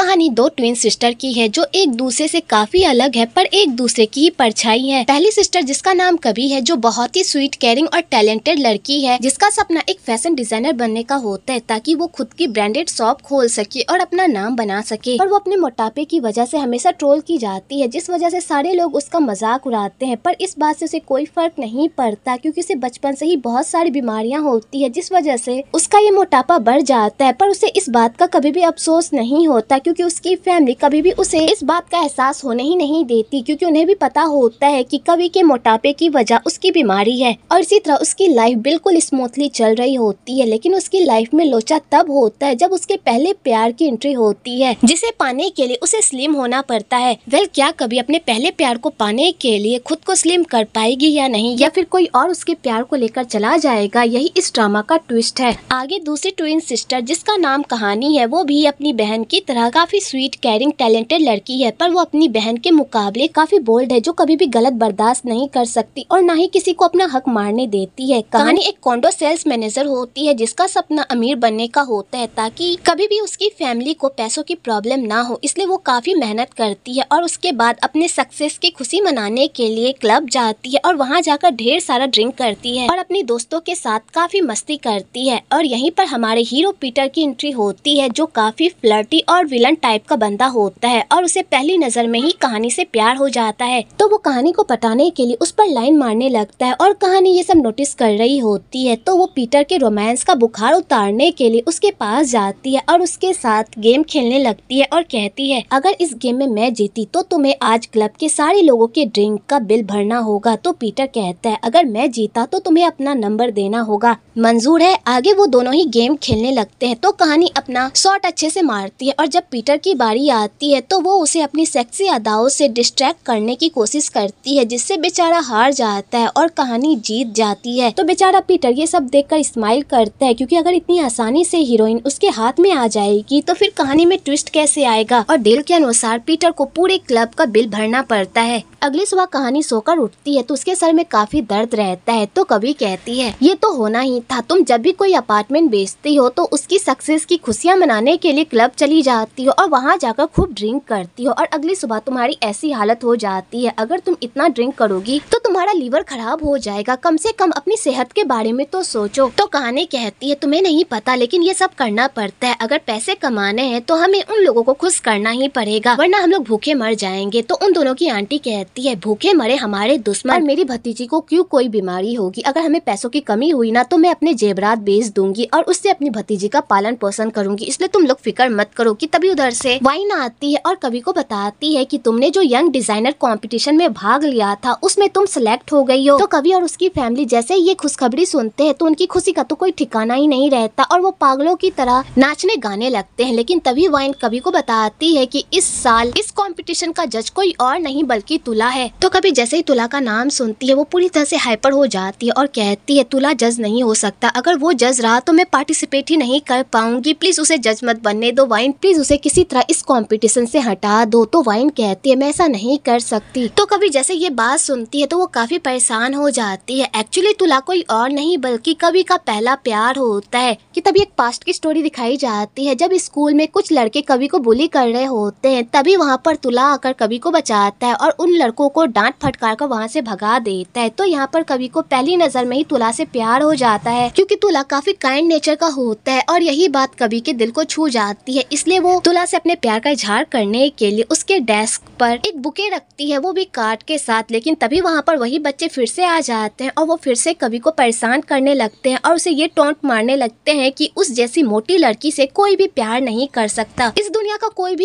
कहानी दो twin sister की है जो एक दूसरे से काफी अलग है पर एक दूसरे की ही परछाई है। पहली सिस्टर जिसका नाम कवि है जो बहुत ही स्वीट, केयरिंग और टैलेंटेड लड़की है जिसका सपना एक फैशन डिजाइनर बनने का होता है ताकि वो खुद की ब्रांडेड शॉप खोल सके और अपना नाम बना सके। और वो अपने मोटापे की वजह से हमेशा ट्रोल की जाती है जिस वजह से सारे लोग उसका मजाक उड़ाते हैं, पर इस बात से उसे कोई फर्क नहीं पड़ता क्योंकि उसे बचपन से ही बहुत सारी बीमारियां होती है जिस वजह से उसका ये मोटापा बढ़ जाता है। पर उसे इस बात का कभी भी अफसोस नहीं होता क्योंकि उसकी फैमिली कभी भी उसे इस बात का एहसास होने ही नहीं देती क्योंकि उन्हें भी पता होता है कि कवि के मोटापे की वजह उसकी बीमारी है। और इसी तरह उसकी लाइफ बिल्कुल स्मूथली चल रही होती है, लेकिन उसकी लाइफ में लोचा तब होता है जब उसके पहले प्यार की एंट्री होती है जिसे पाने के लिए उसे स्लिम होना पड़ता है। क्या कवि अपने पहले प्यार को पाने के लिए खुद को स्लिम कर पाएगी या नहीं, या फिर कोई और उसके प्यार को लेकर चला जाएगा, यही इस ड्रामा का ट्विस्ट है। आगे दूसरी ट्विन सिस्टर जिसका नाम कहानी है वो भी अपनी बहन की तरह काफी स्वीट, केयरिंग, टैलेंटेड लड़की है, पर वो अपनी बहन के मुकाबले काफी बोल्ड है जो कभी भी गलत बर्दाश्त नहीं कर सकती और ना ही किसी को अपना हक मारने देती है। कहानी एक कॉन्डो सेल्स मैनेजर होती है जिसका सपना अमीर बनने का होता है ताकि कभी भी उसकी फैमिली को पैसों की प्रॉब्लम ना हो, इसलिए वो काफी मेहनत करती है और उसके बाद अपने सक्सेस की खुशी मनाने के लिए क्लब जाती है और वहाँ जाकर ढेर सारा ड्रिंक करती है और अपनी दोस्तों के साथ काफी मस्ती करती है। और यहीं पर हमारे हीरो पीटर की एंट्री होती है जो काफी फ्लर्टी और विलन टाइप का बंदा होता है और उसे पहली नजर में ही कहानी से प्यार हो जाता है। तो वो कहानी को पटाने के लिए उस पर लाइन मारने लगता है और कहानी ये सब नोटिस कर रही होती है। तो वो पीटर के रोमांस का बुखार उतारने के लिए उसके पास जाती है और उसके साथ गेम खेलने लगती है और कहती है अगर इस गेम में मैं जीती तो तुम्हें आज क्लब के सारे लोगों के ड्रिंक का बिल भरना होगा। तो पीटर कहता है अगर मैं जीता तो तुम्हें अपना नंबर देना होगा। मंजूर है। आगे वो दोनों ही गेम खेलने लगते हैं। तो कहानी अपना शॉट अच्छे से मारती है और जब पीटर की बारी आती है तो वो उसे अपनी सेक्सी अदाओं से डिस्ट्रैक्ट करने की कोशिश करती है जिससे बेचारा हार जाता है और कहानी जीत जाती है। तो बेचारा पीटर ये सब देखकर स्माइल करता है क्योंकि अगर इतनी आसानी से हीरोइन उसके हाथ में आ जाएगी तो फिर कहानी में ट्विस्ट कैसे आएगा। और डील के अनुसार पीटर को पूरे क्लब का बिल भरना पड़ता है। अगली सुबह कहानी सोकर उठती है तो उसके सर में काफी दर्द रहता है। तो कवि कहती है ये तो होना ही था, तुम जब भी कोई अपार्टमेंट बेचती हो तो उसकी सक्सेस की खुशियां मनाने के लिए क्लब चली जाती हो और वहां जाकर खूब ड्रिंक करती हो और अगली सुबह तुम्हारी ऐसी हालत हो जाती है। अगर तुम इतना ड्रिंक करोगी तो तुम्हारा लीवर खराब हो जाएगा, कम से कम अपनी सेहत के बारे में तो सोचो। तो कहानी कहती है तुम्हें नहीं पता लेकिन ये सब करना पड़ता है, अगर पैसे कमाने हैं तो हमें उन लोगों को खुश करना ही पड़ेगा वरना हम लोग भूखे मर जाएंगे। तो उन दोनों की आंटी कहती है भूखे मरे हमारे दुश्मन, और मेरी भतीजी को क्यों कोई बीमारी होगी, अगर हमें पैसों की कमी हुई ना तो मैं अपने जेवरात बेच दूंगी और उससे अपनी भतीजी का पालन पोषण करूंगी, इसलिए तुम लोग फिक्र मत करो। कि तभी उधर से वाइन आती है और कवि को बताती है कि तुमने जो यंग डिजाइनर कंपटीशन में भाग लिया था उसमें तुम सिलेक्ट हो गई हो। तो कवि और उसकी फैमिली जैसे ये खुशखबरी सुनते हैं तो उनकी खुशी का तो कोई ठिकाना ही नहीं रहता और वो पागलों की तरह नाचने गाने लगते हैं। लेकिन तभी वाइन कवि को बताती है कि इस साल इस कंपटीशन का जज कोई और नहीं बल्कि तुला है। तो कवि जैसे ही तुला का नाम सुनती है वो पूरी तरह से हाइपर हो जाती है और कहती है तुला जज नहीं हो सकता, अगर वो जज रहा तो मैं पार्टिसिपेट ही नहीं कर पाऊंगी, प्लीज उसे जज मत बनने दो वाइन, प्लीज उसे किसी तरह इस कंपटीशन से हटा दो। तो वाइन कहती है मैं ऐसा नहीं कर सकती। तो कवि जैसे ये बात सुनती है तो वो काफी परेशान हो जाती है। एक्चुअली तुला कोई और नहीं बल्कि कवि का पहला प्यार होता है। कि तभी एक पास्ट की स्टोरी दिखाई जाती है जब स्कूल में कुछ लड़के कवि को बुली कर रहे होते हैं, तभी वहाँ पर तुला आकर कवि को बचाता है और उन लड़कों को डांट फटकार कर वहाँ से भगा देता है। तो यहाँ पर कवि को पहली नजर में ही तुला से प्यार हो जाता है क्योंकि तुला काफी काइंड नेचर का होता है और यही बात कवि के दिल को छू जाती है, इसलिए वो तुला से अपने प्यार का इजहार करने के लिए उसके डेस्क पर एक बुके रखती है, वो भी कार्ड के साथ। लेकिन तभी वहाँ पर वही बच्चे फिर से आ जाते हैं और वो फिर से कवि को परेशान करने लगते हैं और उसे ये टॉन्ट मारने लगते हैं कि उस जैसी मोटी लड़की से कोई भी प्यार नहीं कर सकता, इस दुनिया का कोई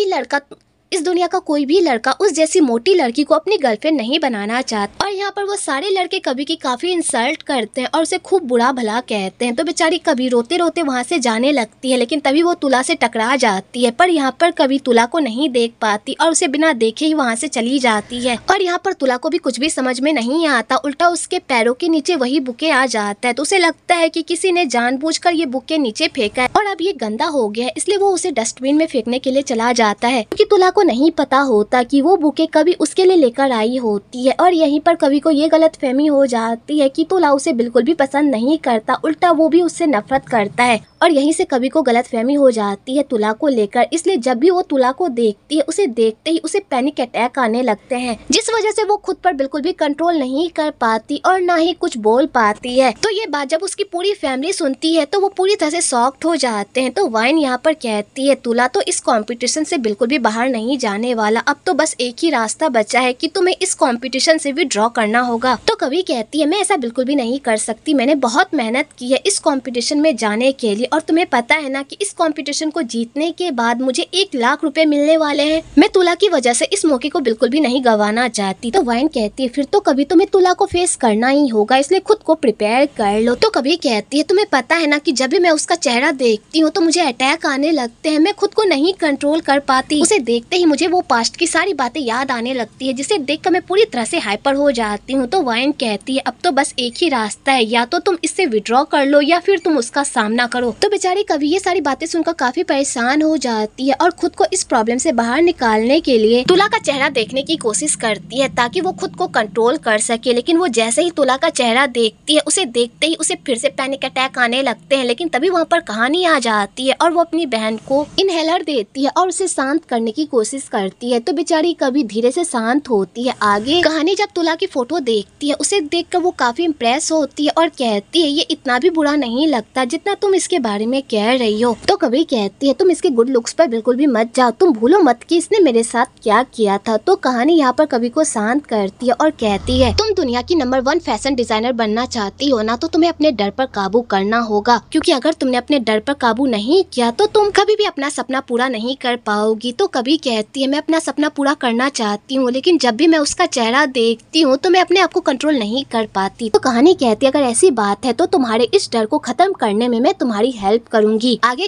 भी लड़का उस जैसी मोटी लड़की को अपनी गर्लफ्रेंड नहीं बनाना चाहता। और यहाँ पर वो सारे लड़के कवि की काफी इंसल्ट करते हैं और उसे खूब बुरा भला कहते हैं। तो बेचारी कवि रोते रोते वहाँ से जाने लगती है, लेकिन तभी वो तुला से टकरा जाती है, पर यहाँ पर कवि तुला को नहीं देख पाती और उसे बिना देखे ही वहाँ से चली जाती है। और यहाँ पर तुला को भी कुछ भी समझ में नहीं आता, उल्टा उसके पैरों के नीचे वही बुके आ जाता है। तो उसे लगता है कि किसी ने जानबूझकर ये बुके नीचे फेंका है और अब ये गंदा हो गया है, इसलिए वो उसे डस्टबिन में फेंकने के लिए चला जाता है क्योंकि तुला को नहीं पता होता कि वो बुके कवि उसके लिए लेकर आई होती है। और यहीं पर कवि को ये गलतफहमी हो जाती है कि तुला उसे बिल्कुल भी पसंद नहीं करता, उल्टा वो भी उससे नफरत करता है। और यहीं से कवि को गलतफहमी हो जाती है तुला को लेकर। इसलिए जब भी वो तुला को देखती है, उसे देखते ही उसे पैनिक अटैक आने लगते हैं, जिस वजह से वो खुद पर बिल्कुल भी कंट्रोल नहीं कर पाती और ना ही कुछ बोल पाती है। तो ये बात जब उसकी पूरी फैमिली सुनती है तो वो पूरी तरह से शॉक्ड हो जाते हैं। तो वाइन यहाँ पर कहती है तुला तो इस कंपटीशन से बिल्कुल भी बाहर नहीं जाने वाला, अब तो बस एक ही रास्ता बचा है कि तुम्हें इस कंपटीशन से विड्रॉ करना होगा। तो कवि कहती है मैं ऐसा बिल्कुल भी नहीं कर सकती, मैंने बहुत मेहनत की है इस कंपटीशन में जाने के लिए और तुम्हें पता है ना कि इस कंपटीशन को जीतने के बाद मुझे 1 लाख रुपए मिलने वाले हैं। मैं तुला की वजह से इस मौके को बिल्कुल भी नहीं गंवाना चाहती। तो वाइन कहती है फिर तो कभी तुम्हें तुला को फेस करना ही होगा, इसलिए खुद को प्रिपेयर कर लो। तो कभी कहती है तुम्हें पता है ना कि जब भी मैं उसका चेहरा देखती हूँ तो मुझे अटैक आने लगते हैं, मैं खुद को नहीं कंट्रोल कर पाती। उसे देखते ही मुझे वो पास्ट की सारी बातें याद आने लगती है, जिसे देखकर मैं पूरी तरह से हाइपर हो जाती हूँ। तो वाइन कहती है अब तो बस एक ही रास्ता है, या तो तुम इससे विड्रॉ कर लो या फिर तुम उसका सामना करो। तो बेचारी कवि ये सारी बातें सुनकर काफी परेशान हो जाती है और खुद को इस प्रॉब्लम से बाहर निकालने के लिए तुला का चेहरा देखने की कोशिश करती है ताकि वो खुद को कंट्रोल कर सके। लेकिन वो जैसे ही तुला का चेहरा देखती है, उसे देखते ही उसे फिर से पैनिक अटैक आने लगते हैं। लेकिन तभी वहाँ पर कहानी आ जाती है और वो अपनी बहन को इनहेलर देती है और उसे शांत करने की कोशिश करती है। तो बेचारी कभी धीरे से शांत होती है। आगे कहानी जब तुला की फोटो देखती है, उसे देखकर वो काफी इम्प्रेस होती है और कहती है ये इतना भी बुरा नहीं लगता जितना तुम इसके बारे में कह रही हो। तो कभी कहती है तुम इसके गुड लुक्स पर बिल्कुल भी मत जाओ, तुम भूलो मत कि इसने मेरे साथ क्या किया था। तो कहानी यहाँ पर कवि को शांत करती है और कहती है तुम दुनिया की नंबर 1 फैशन डिजाइनर बनना चाहती हो ना, तो तुम्हें अपने डर पर काबू करना होगा, क्योंकि अगर तुमने अपने डर पर काबू नहीं किया तो तुम कभी भी अपना सपना पूरा नहीं कर पाओगी। तो कभी कहती है मैं अपना सपना पूरा करना चाहती हूँ, लेकिन जब भी मैं उसका चेहरा देखती हूँ तो मैं अपने आप को कंट्रोल नहीं कर पाती। तो कहानी कहती है अगर ऐसी बात है तो तुम्हारे इस डर को खत्म करने में मैं तुम्हारी हेल्प करूंगी। आगे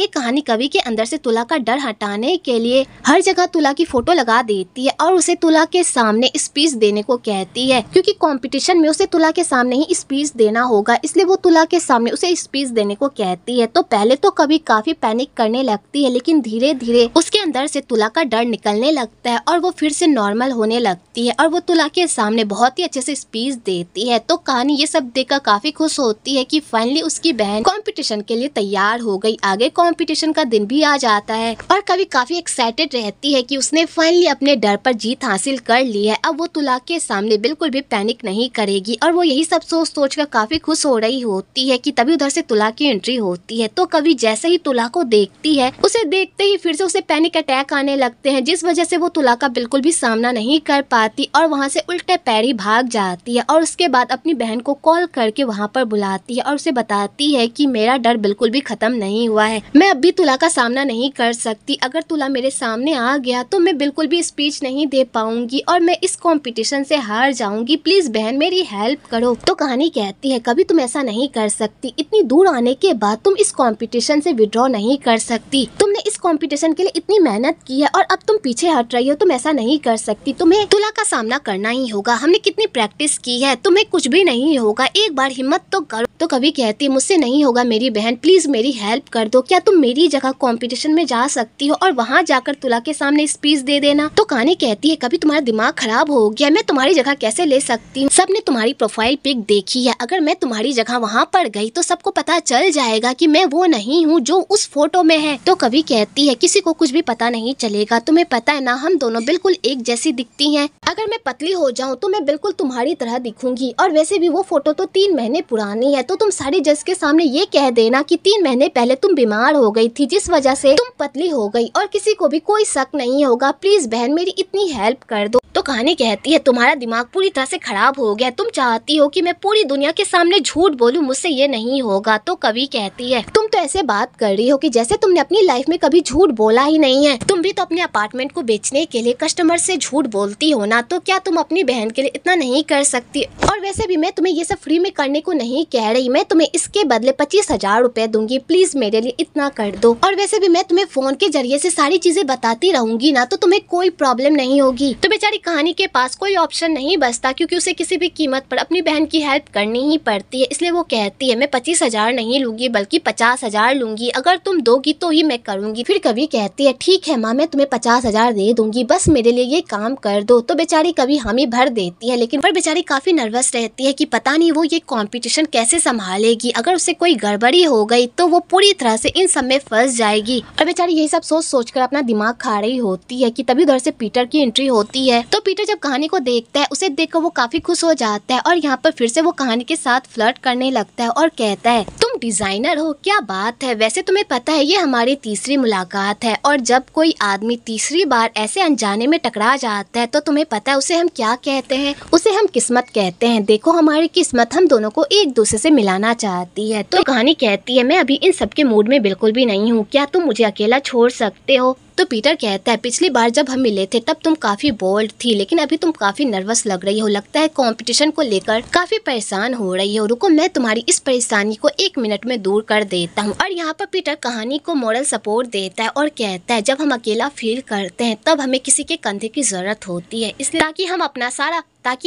कहानी कवि के अंदर से तुला का डर हटाने के लिए हर जगह तुला की फोटो लगा देती है और उसे तुला के सामने स्पीच देने को कहती है, क्योंकि कंपटीशन में उसे तुला के सामने ही स्पीच देना होगा, इसलिए वो तुला के सामने उसे स्पीच देने को कहती है। तो पहले तो कवि काफी पैनिक करने लगती है, लेकिन धीरे धीरे उसके अंदर से तुला का डर निकलने लगता है और वो फिर से नॉर्मल होने लगती है और वो तुला के सामने बहुत ही अच्छे से स्पीच देती है। तो कहानी ये सब देखकर काफी खुश होती है कि फाइनली उसकी बहन कंपटीशन के लिए तैयार हो गई। आगे कंपटीशन का दिन भी आ जाता है और कवि काफी एक्साइटेड रहती है कि उसने फाइनली अपने डर पर जीत हासिल कर ली है। अब वो तुला के सामने बिल्कुल भी पैनिक नहीं करेगी और वो यही सब सोच कर काफी खुश हो रही होती है कि तभी उधर से तुला की एंट्री होती है। तो कवि जैसे ही तुला को देखती है, उसे देखते ही फिर से उसे पैनिक अटैक आने लगते हैं, जिस वजह से वो तुला का बिल्कुल भी सामना नहीं कर पाती और वहाँ से उल्टे पैर ही भाग जाती है। और उसके बाद अपनी बहन को कॉल करके वहाँ पर बुलाती है और उसे बताती है कि मेरा डर बिल्कुल भी खत्म नहीं हुआ है, मैं अब भी तुला का सामना नहीं कर सकती, अगर तुला मेरे सामने आ गया तो मैं बिल्कुल भी स्पीच नहीं दे पाऊंगी और मैं इस कंपटीशन से हार जाऊंगी, प्लीज बहन मेरी हेल्प करो। तो कहानी कहती है कभी तुम ऐसा नहीं कर सकती, इतनी दूर आने के बाद तुम इस कंपटीशन से विड्रॉ नहीं कर सकती, तुमने इस कंपटीशन के लिए इतनी मेहनत की है और अब तुम पीछे हट रही हो, तुम ऐसा नहीं कर सकती, तुम्हें तुला का सामना करना ही होगा, हमने कितनी प्रैक्टिस की है, तुम्हें कुछ भी नहीं होगा, एक बार हिम्मत तो करो। तो कभी कहती है मुझसे नहीं होगा मेरी बहन, प्लीज मेरी हेल्प कर दो, क्या तुम मेरी जगह कंपटीशन में जा सकती हो और वहाँ जाकर तुला के सामने स्पीच दे देना। तो कहानी कहती है कभी तुम्हारा दिमाग खराब हो गया, मैं तुम्हारी जगह कैसे ले सकती हूँ, सबने तुम्हारी प्रोफाइल पिक देखी है, अगर मैं तुम्हारी जगह वहाँ पर गई तो सबको पता चल जाएगा कि मैं वो नहीं हूँ जो उस फोटो में है। तो कभी कहती है किसी को कुछ भी पता नहीं चलेगा, तुम्हें पता है ना हम दोनों बिल्कुल एक जैसी दिखती हैं, अगर मैं पतली हो जाऊँ तो मैं बिल्कुल तुम्हारी तरह दिखूंगी, और वैसे भी वो फोटो तो 3 महीने पुरानी है, तो तुम सारे जज के सामने ये कह देना कि 3 महीने पहले तुम बीमार हो गई थी जिस वजह से तुम पतली हो गई और किसी को भी कोई शक नहीं होगा, प्लीज बहन मेरी इतनी हेल्प कर दो। तो कहानी कहती है तुम्हारा दिमाग पूरी तरह से खराब हो गया, तुम चाहती हो कि मैं पूरी दुनिया के सामने झूठ बोलूं, मुझसे ये नहीं होगा। तो कवि कहती है तुम तो ऐसे बात कर रही हो कि जैसे तुमने अपनी लाइफ में कभी झूठ बोला ही नहीं है, तुम भी तो अपने अपार्टमेंट को बेचने के लिए कस्टमर से झूठ बोलती हो ना, तो क्या तुम अपनी बहन के लिए इतना नहीं कर सकती, और वैसे भी मैं तुम्हें ये सब फ्री में करने को नहीं कह रही, मैं तुम्हें इसके बदले 25,000 रुपए दूंगी, प्लीज मेरे लिए इतना कर दो, और वैसे भी मैं तुम्हें फोन के जरिए से सारी चीजें बताती रहूंगी ना, तो तुम्हें कोई प्रॉब्लम नहीं होगी। तो बेचारी कहानी के पास कोई ऑप्शन नहीं बचता, क्योंकि उसे किसी भी कीमत पर अपनी बहन की हेल्प करनी ही पड़ती है, इसलिए वो कहती है मैं 25,000 नहीं लूंगी बल्कि 50,000 लूंगी, अगर तुम दोगी तो ही मैं करूंगी, फिर कवि कहती है ठीक है माँ, मैं तुम्हें 50,000 दे दूंगी, बस मेरे लिए ये काम कर दो। तो बेचारी कवि हामी भर देती है, लेकिन पर बेचारी काफी नर्वस रहती है कि पता नहीं वो ये कंपटीशन कैसे संभालेगी। अगर उससे कोई गड़बड़ी हो गई तो वो पूरी तरह से इन सब में फंस जाएगी। और बेचारी यही सब सोच कर अपना दिमाग खा रही होती है कि तभी उधर से पीटर की एंट्री होती है। तो पीटर जब कहानी को देखता है, उसे देखकर वो काफी खुश हो जाता है और यहाँ पर फिर से वो कहानी के साथ फ्लर्ट करने लगता है और कहता है तुम डिजाइनर हो, क्या बात है, वैसे तुम्हें पता है ये हमारी तीसरी मुलाकात है, और जब कोई आदमी तीसरी बार ऐसे अनजाने में टकरा जाता है तो तुम्हें पता है उसे हम क्या कहते हैं, उसे हम किस्मत कहते हैं। देखो हमारी किस्मत हम दोनों को एक दूसरे से मिलाना चाहती है। तो कहानी कहती है मैं अभी इन सब के मूड में बिल्कुल भी नहीं हूँ, क्या तुम मुझे अकेला छोड़ सकते हो। तो पीटर कहता है पिछली बार जब हम मिले थे तब तुम काफी बोल्ड थी, लेकिन अभी तुम काफी नर्वस लग रही हो, लगता है कंपटीशन को लेकर काफी परेशान हो रही हो। रुको मैं तुम्हारी इस परेशानी को 1 मिनट में दूर कर देता हूँ। और यहाँ पर पीटर कहानी को मोरल सपोर्ट देता है और कहता है जब हम अकेला फील करते हैं तब हमें किसी के कंधे की जरूरत होती है, इसलिए ताकि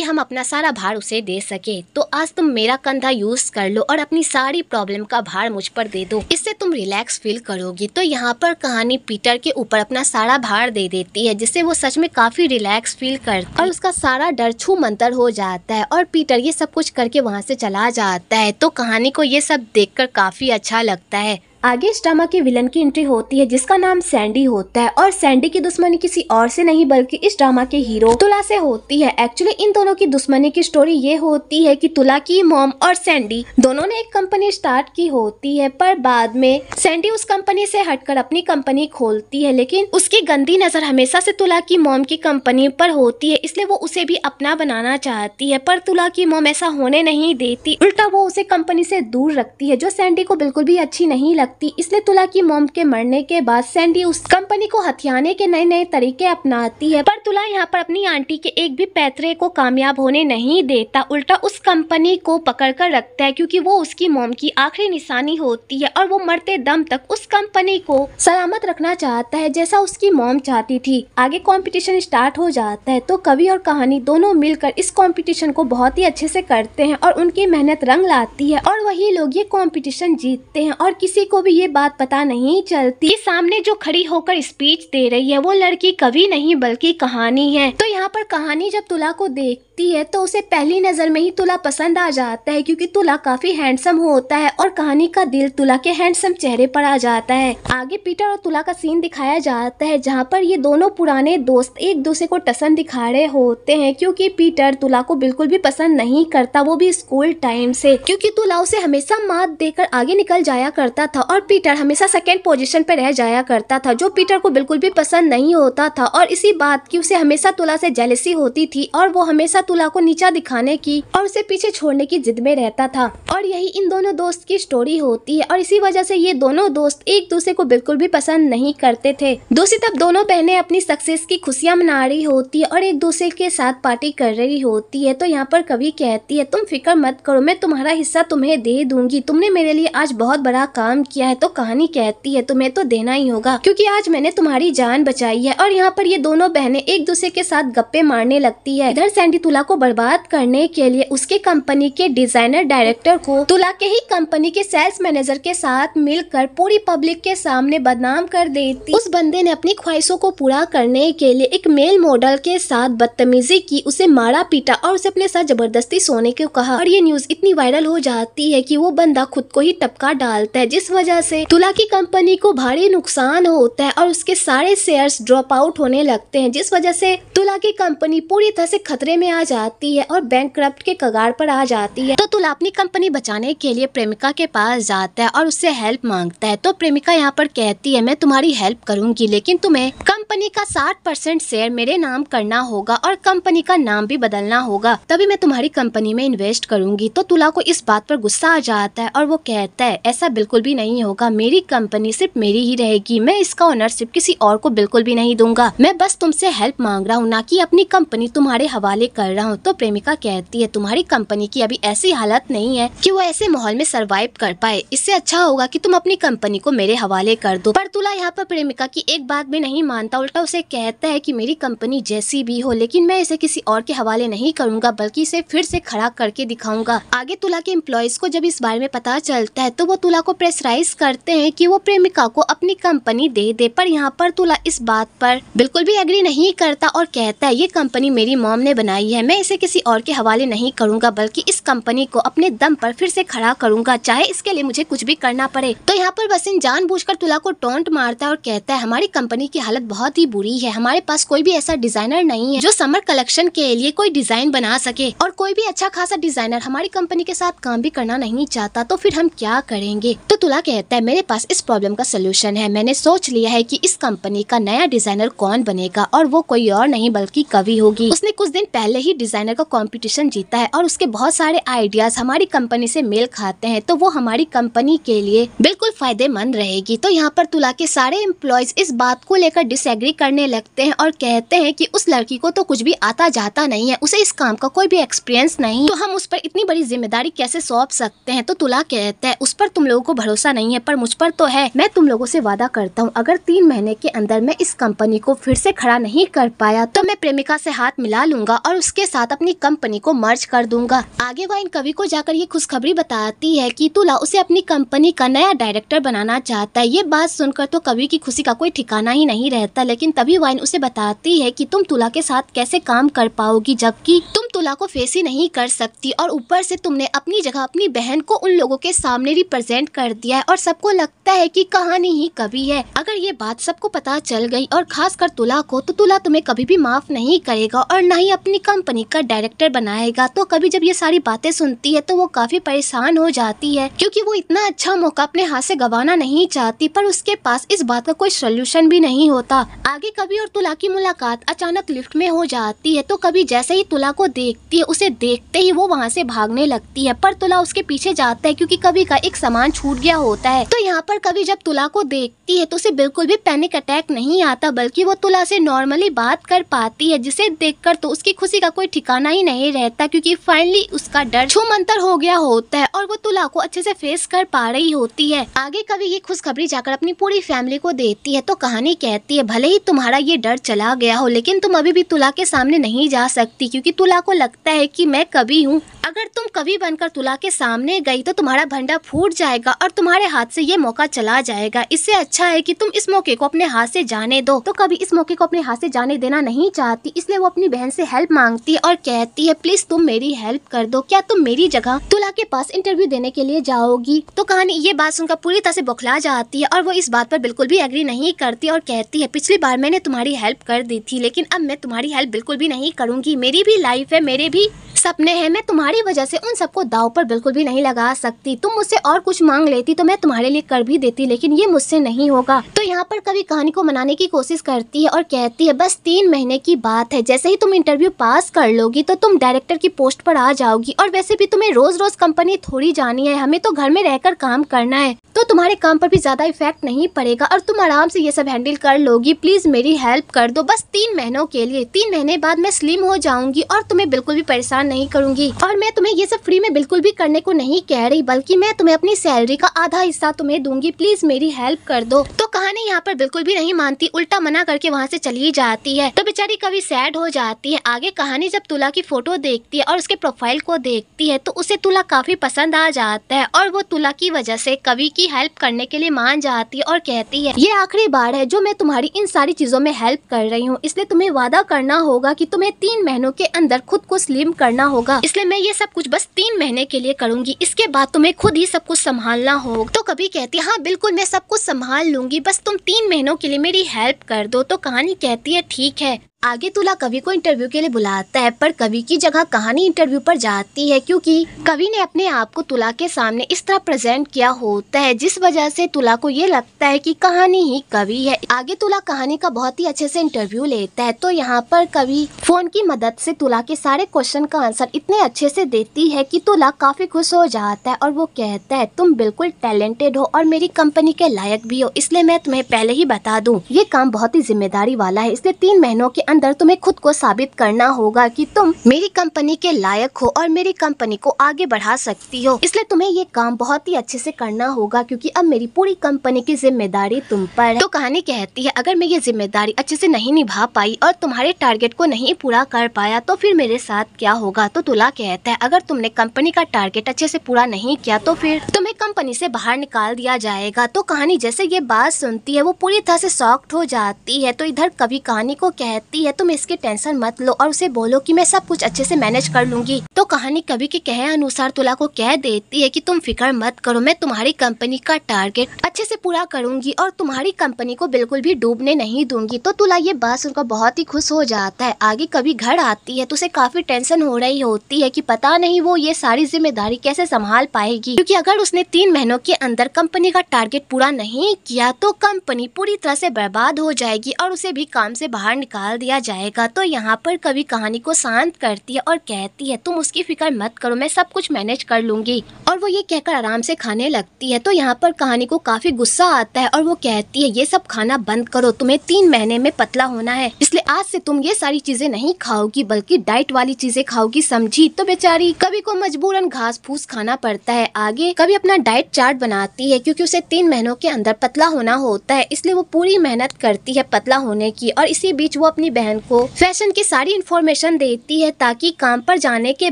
हम अपना सारा भार उसे दे सके। तो आज तुम मेरा कंधा यूज कर लो और अपनी सारी प्रॉब्लम का भार मुझ पर दे दो, इससे तुम रिलैक्स फील करोगी। तो यहाँ पर कहानी पीटर के ऊपर अपना सारा भार दे देती है, जिससे वो सच में काफी रिलैक्स फील करता है और उसका सारा डर छू मंतर हो जाता है और पीटर ये सब कुछ करके वहाँ से चला जाता है। तो कहानी को ये सब देखकर काफी अच्छा लगता है। आगे इस ड्रामा के विलन की एंट्री होती है जिसका नाम सैंडी होता है और सैंडी की दुश्मनी किसी और से नहीं बल्कि इस ड्रामा के हीरो तुला से होती है। एक्चुअली इन दोनों की दुश्मनी की स्टोरी ये होती है कि तुला की मॉम और सैंडी दोनों ने एक कंपनी स्टार्ट की होती है, पर बाद में सैंडी उस कंपनी से हटकर अपनी कंपनी खोलती है, लेकिन उसकी गंदी नजर हमेशा से तुला की मॉम की कंपनी पर होती है, इसलिए वो उसे भी अपना बनाना चाहती है। पर तुला की मॉम ऐसा होने नहीं देती, उल्टा वो उसे कंपनी से दूर रखती है जो सैंडी को बिल्कुल भी अच्छी नहीं लगती। इसलिए तुला की मॉम के मरने के बाद सैंडी उस कंपनी को हथियाने के नए नए तरीके अपनाती है, पर तुला यहाँ पर अपनी आंटी के एक भी पैतरे को कामयाब होने नहीं देता, उल्टा उस कंपनी को पकड़ कर रखता है क्योंकि वो उसकी मॉम की आखिरी निशानी होती है और वो मरते दम तक उस कंपनी को सलामत रखना चाहता है जैसा उसकी मॉम चाहती थी। आगे कंपटीशन स्टार्ट हो जाता है तो कवि और कहानी दोनों मिलकर इस कंपटीशन को बहुत ही अच्छे से करते हैं और उनकी मेहनत रंग लाती है और वही लोग ये कंपटीशन जीतते हैं और किसी को भी ये बात पता नहीं चलती कि सामने जो खड़ी होकर स्पीच दे रही है वो लड़की कवि नहीं बल्कि कहानी है। तो यहाँ पर कहानी जब तुला को देखती है तो उसे पहली नजर में ही तुला पसंद आ जाता है क्योंकि तुला काफी हैंडसम होता है और कहानी का दिल तुला के हैंडसम चेहरे पर आ जाता है। आगे पीटर और तुला का सीन दिखाया जाता है जहाँ पर ये दोनों पुराने दोस्त एक दूसरे को टसन दिखा रहे होते हैं क्योंकि पीटर तुला को बिल्कुल भी पसंद नहीं करता, वो भी स्कूल टाइम से, क्योंकि तुला उसे हमेशा मात देकर आगे निकल जाया करता था और पीटर हमेशा सेकंड पोजीशन पे रह जाया करता था जो पीटर को बिल्कुल भी पसंद नहीं होता था और इसी बात की उसे हमेशा तुला से जेलसी होती थी और वो हमेशा तुला को नीचा दिखाने की और उसे पीछे छोड़ने की जिद में रहता था। और यही इन दोनों दोस्त की स्टोरी होती है और इसी वजह से ये दोनों दोस्त एक दूसरे को बिल्कुल भी पसंद नहीं करते थे। दूसरी तरफ दोनों बहनें अपनी सक्सेस की खुशियां मना रही होती है और एक दूसरे के साथ पार्टी कर रही होती है। तो यहाँ पर कवि कहती है तुम फिक्र मत करो, मैं तुम्हारा हिस्सा तुम्हें दे दूंगी, तुमने मेरे लिए आज बहुत बड़ा काम किया है। तो कहानी कहती है तुम्हें तो देना ही होगा क्योंकि आज मैंने तुम्हारी जान बचाई है। और यहाँ पर ये दोनों बहनें एक दूसरे के साथ गप्पे मारने लगती है। इधर सैंडी तुला को बर्बाद करने के लिए उसके कंपनी के डिजाइनर डायरेक्टर को तुला के ही कंपनी के सेल्स मैनेजर के साथ मिलकर पूरी पब्लिक के सामने बदनाम कर देती। उस बंदे ने अपनी ख्वाहिशों को पूरा करने के लिए एक मेल मॉडल के साथ बदतमीजी की, उसे मारा पीटा और उसे अपने साथ जबरदस्ती सोने को कहा। और ये न्यूज इतनी वायरल हो जाती है कि वो बंदा खुद को ही टपका डालता है जिस वजह से तुला की कंपनी को भारी नुकसान होता है और उसके सारे शेयर्स ड्रॉप आउट होने लगते हैं जिस वजह से तुला की कंपनी पूरी तरह से खतरे में आ जाती है और बैंकक्रप्ट के कगार पर आ जाती है। तो तुला अपनी कंपनी बचाने के लिए प्रेमिका के पास जाता है और उससे हेल्प मांगता है। तो प्रेमिका यहाँ पर कहती है मैं तुम्हारी हेल्प करूंगी लेकिन तुम्हें कंपनी का 60% शेयर मेरे नाम करना होगा और कंपनी का नाम भी बदलना होगा, तभी मैं तुम्हारी कंपनी में इन्वेस्ट करूंगी। तो तुला को इस बात पर गुस्सा आ जाता है और वो कहता है ऐसा बिल्कुल भी नहीं होगा, मेरी कंपनी सिर्फ मेरी ही रहेगी, मैं इसका ओनरशिप किसी और को बिल्कुल भी नहीं दूंगा, मैं बस तुमसे हेल्प मांग रहा हूँ ना कि अपनी कंपनी तुम्हारे हवाले कर रहा हूँ। तो प्रेमिका कहती है तुम्हारी कंपनी की अभी ऐसी हालत नहीं है कि वो ऐसे माहौल में सरवाइव कर पाए, इससे अच्छा होगा कि तुम अपनी कंपनी को मेरे हवाले कर दो। पर तुला यहाँ पर प्रेमिका की एक बात भी नहीं मानता मानता, उल्टा उसे कहता है कि मेरी कंपनी जैसी भी हो लेकिन मैं इसे किसी और के हवाले नहीं करूंगा बल्कि इसे फिर से खड़ा करके दिखाऊंगा। आगे तुला के एम्प्लॉयज को जब इस बारे में पता चलता है तो वो तुला को प्रेशराइज करते हैं कि वो प्रेमिका को अपनी कंपनी दे दे, पर यहाँ पर तुला इस बात पर बिल्कुल भी एग्री नहीं करता और कहता है ये कंपनी मेरी मॉम ने बनाई है, मैं इसे किसी और के हवाले नहीं करूंगा बल्कि इस कंपनी को अपने दम पर फिर से खड़ा करूंगा, चाहे इसके लिए मुझे कुछ भी करना पड़े। तो यहाँ पर वसीम जानबूझकर तुला को टोंट मारता है और कहता है हमारी कंपनी की हालत बहुत ही बुरी है, हमारे पास कोई भी ऐसा डिजाइनर नहीं है जो समर कलेक्शन के लिए कोई डिजाइन बना सके और कोई भी अच्छा खासा डिजाइनर हमारी कंपनी के साथ काम भी करना नहीं चाहता, तो फिर हम क्या करेंगे। तो तुला कहता है मेरे पास इस प्रॉब्लम का सोल्यूशन है, मैंने सोच लिया है कि इस कंपनी का नया डिजाइनर कौन बनेगा और वो कोई और नहीं बल्कि कवि होगी। उसने कुछ दिन पहले ही डिजाइनर का कंपटीशन जीता है और उसके बहुत सारे आइडियाज हमारी कंपनी से मेल खाते हैं, तो वो हमारी कंपनी के लिए बिल्कुल फायदेमंद रहेगी। तो यहाँ पर तुला के सारे एम्प्लॉयज इस बात को लेकर डिसएग्री करने लगते हैं और कहते हैं कि उस लड़की को तो कुछ भी आता जाता नहीं है, उसे इस काम का कोई भी एक्सपीरियंस नहीं, तो हम उस पर इतनी बड़ी जिम्मेदारी कैसे सौंप सकते हैं। तो तुला कहता है उस पर तुम लोगों को भरोसा नहीं है पर मुझ पर तो है, मैं तुम लोगों से वादा करता हूँ अगर 3 महीने के अंदर मैं इस कंपनी को फिर से खड़ा नहीं कर पाया तो मैं प्रेमिका से हाथ मिला लूंगा और उसके साथ अपनी कंपनी को मर्ज कर दूंगा। आगे वो इन कवि को जाकर ये खुशखबरी बताती है कि तुला उसे अपनी कंपनी का नया डायरेक्टर बनाना चाहता है। ये बात सुनकर तो कवि की खुशी का कोई ठिकाना ही नहीं रहता, लेकिन तभी वाइन उसे बताती है कि तुम तुला के साथ कैसे काम कर पाओगी जबकि तुम तुला को फेस ही नहीं कर सकती और ऊपर से तुमने अपनी जगह अपनी बहन को उन लोगों के सामने रिप्रेजेंट कर दिया है और सबको लगता है कि कहानी ही कवि है। अगर ये बात सबको पता चल गई और खासकर तुला को, तो तुला तुम्हें कभी भी माफ नहीं करेगा और न ही अपनी कंपनी का डायरेक्टर बनाएगा। तो कभी जब ये सारी बातें सुनती है तो वो काफी परेशान हो जाती है क्योंकि वो इतना अच्छा मौका अपने हाथ से गंवाना नहीं चाहती, पर उसके पास इस बात का कोई सोल्यूशन भी नहीं होता। आगे कवि और तुला की मुलाकात अचानक लिफ्ट में हो जाती है, तो कवि जैसे ही तुला को देखती है उसे देखते ही वो वहाँ से भागने लगती है, पर तुला उसके पीछे जाता है क्योंकि कवि का एक सामान छूट गया होता है। तो यहाँ पर कवि जब तुला को देखती है तो उसे बिल्कुल भी पैनिक अटैक नहीं आता बल्कि वो तुला से नॉर्मली बात कर पाती है, जिसे देखकर तो उसकी खुशी का कोई ठिकाना ही नहीं रहता क्योंकि फाइनली उसका डर छूमंतर हो गया होता है और वो तुला को अच्छे से फेस कर पा रही होती है। आगे कवि ये खुशखबरी जाकर अपनी पूरी फैमिली को देती है, तो कहानी कहती है भले ही तुम्हारा ये डर चला गया हो लेकिन तुम अभी भी तुला के सामने नहीं जा सकती क्योंकि तुला को लगता है कि मैं कवि हूँ। अगर तुम कवि बनकर तुला के सामने गई तो तुम्हारा भंडा फूट जाएगा और तुम्हारे हाथ से ये मौका चला जाएगा। इससे अच्छा है कि तुम इस मौके को अपने हाथ से जाने दो। तो कवि इस मौके को अपने हाथ से जाने देना नहीं चाहती, इसलिए वो अपनी बहन से हेल्प मांगती है और कहती है प्लीज तुम मेरी हेल्प कर दो, क्या तुम मेरी जगह तुला के पास इंटरव्यू देने के लिए जाओगी। तो कहानी ये बात सुनकर पूरी तरह से बौखला जाती है और वो इस बात पर बिल्कुल भी एग्री नहीं करती और कहती है पिछली बार मैंने तुम्हारी हेल्प कर दी थी लेकिन अब मैं तुम्हारी हेल्प बिल्कुल भी नहीं करूंगी, मेरी भी लाइफ है, मेरे भी सपने हैं, मैं तुम्हारी वजह से उन सबको दाव पर बिल्कुल भी नहीं लगा सकती। तुम मुझसे और कुछ मांग लेती तो मैं तुम्हारे लिए कर भी देती लेकिन ये मुझसे नहीं होगा। तो यहाँ पर कवि कहानी को मनाने की कोशिश करती है और कहती है बस 3 महीने की बात है, जैसे ही तुम इंटरव्यू पास कर लोगी तो तुम डायरेक्टर की पोस्ट पर आ जाओगी और वैसे भी तुम्हें रोज रोज कंपनी थोड़ी जानी है, हमें तो घर में रहकर काम करना है, तो तुम्हारे काम पर भी ज्यादा इफेक्ट नहीं पड़ेगा और तुम आराम से ये सब हैंडल कर लोगी। प्लीज मेरी हेल्प कर दो बस 3 महीनों के लिए। 3 महीने बाद मैं स्लिम हो जाऊंगी और तुम्हें बिल्कुल भी परेशान नहीं करूंगी और मैं तुम्हें ये सब फ्री में बिल्कुल भी करने को नहीं कह रही बल्कि मैं तुम्हें अपनी सैलरी का आधा हिस्सा तुम्हें दूंगी, प्लीज मेरी हेल्प कर दो। तो कहानी यहाँ पर बिल्कुल भी नहीं मानती, उल्टा मना करके वहाँ से चली जाती है। तो बेचारी कवि सैड हो जाती है। आगे कहानी जब तुला की फोटो देखती है और उसके प्रोफाइल को देखती है तो उसे तुला काफी पसंद आ जाता है और वो तुला की वजह से कवि की हेल्प करने के लिए मान जाती है और कहती है ये आखिरी बार है जो मैं तुम्हारी इन सारी चीजों में हेल्प कर रही हूँ, इसलिए तुम्हें वादा करना होगा कि तुम्हें 3 महीनों के अंदर खुद को स्लिम करना होगा, इसलिए मैं ये सब कुछ बस 3 महीने के लिए करूंगी, इसके बाद तुम्हें खुद ही सब कुछ संभालना होगा। तो कवि कहती है हाँ बिल्कुल मैं सब कुछ संभाल लूंगी, बस तुम 3 महीनों के लिए मेरी हेल्प कर दो। तो कहानी कहती है ठीक है। आगे तुला कवि को इंटरव्यू के लिए बुलाता है पर कवि की जगह कहानी इंटरव्यू पर जाती है क्योंकि कवि ने अपने आप को तुला के सामने इस तरह प्रेजेंट किया होता है जिस वजह से तुला को ये लगता है कि कहानी ही कवि है। आगे तुला कहानी का बहुत ही अच्छे से इंटरव्यू लेता है। तो यहाँ पर कवि फोन की मदद से तुला के सारे क्वेश्चन का आंसर इतने अच्छे से देती है कि तुला काफी खुश हो जाता है और वो कहता है तुम बिल्कुल टैलेंटेड हो और मेरी कंपनी के लायक भी हो, इसलिए मैं तुम्हें पहले ही बता दूं ये काम बहुत ही जिम्मेदारी वाला है, इसलिए 3 महीनों के अंदर तुम्हें खुद को साबित करना होगा कि तुम मेरी कंपनी के लायक हो और मेरी कंपनी को आगे बढ़ा सकती हो। इसलिए तुम्हें ये काम बहुत ही अच्छे से करना होगा क्योंकि अब मेरी पूरी कंपनी की जिम्मेदारी तुम पर है। तो कहानी कहती है अगर मैं ये जिम्मेदारी अच्छे से नहीं निभा पाई और तुम्हारे टारगेट को नहीं पूरा कर पाया तो फिर मेरे साथ क्या होगा। तो तुला कहता है अगर तुमने कंपनी का टारगेट अच्छे से पूरा नहीं किया तो फिर तुम्हें कंपनी से बाहर निकाल दिया जाएगा। तो कहानी जैसे ये बात सुनती है वो पूरी तरह से शॉक्ड हो जाती है। तो इधर कवि कहानी को कहती है तुम इसकी टेंशन मत लो और उसे बोलो कि मैं सब कुछ अच्छे से मैनेज कर लूंगी। तो कहानी कवि के कहे अनुसार तुला को कह देती है कि तुम फिक्र मत करो, मैं तुम्हारी कंपनी का टारगेट अच्छे से पूरा करूंगी और तुम्हारी कंपनी को बिल्कुल भी डूबने नहीं दूंगी। तो तुला ये बात सुनकर बहुत ही खुश हो जाता है। आगे कवि घर आती है तो उसे काफी टेंशन हो रही होती है कि पता नहीं वो ये सारी जिम्मेदारी कैसे संभाल पाएगी, क्योंकि अगर उसने 3 महीनों के अंदर कंपनी का टारगेट पूरा नहीं किया तो कंपनी पूरी तरह से बर्बाद हो जाएगी और उसे भी काम से बाहर निकाल दिया जाएगा। तो यहाँ पर कवि कहानी को शांत करती है और कहती है तुम उसकी फिक्र मत करो, मैं सब कुछ मैनेज कर लूंगी। और वो ये कहकर आराम से खाने लगती है। तो यहाँ पर कहानी को काफी गुस्सा आता है और वो कहती है ये सब खाना बंद करो, तुम्हें 3 महीने में पतला होना है, इसलिए आज से तुम ये सारी चीजें नहीं खाओगी बल्कि डाइट वाली चीजें खाओगी, समझी। तो बेचारी कवि को मजबूरन घास फूस खाना पड़ता है। आगे कवि अपना डाइट चार्ट बनाती है क्योंकि उसे 3 महीनों के अंदर पतला होना होता है, इसलिए वो पूरी मेहनत करती है पतला होने की। और इसी बीच वो अपनी बहन को फैशन की सारी इन्फॉर्मेशन देती है ताकि काम पर जाने के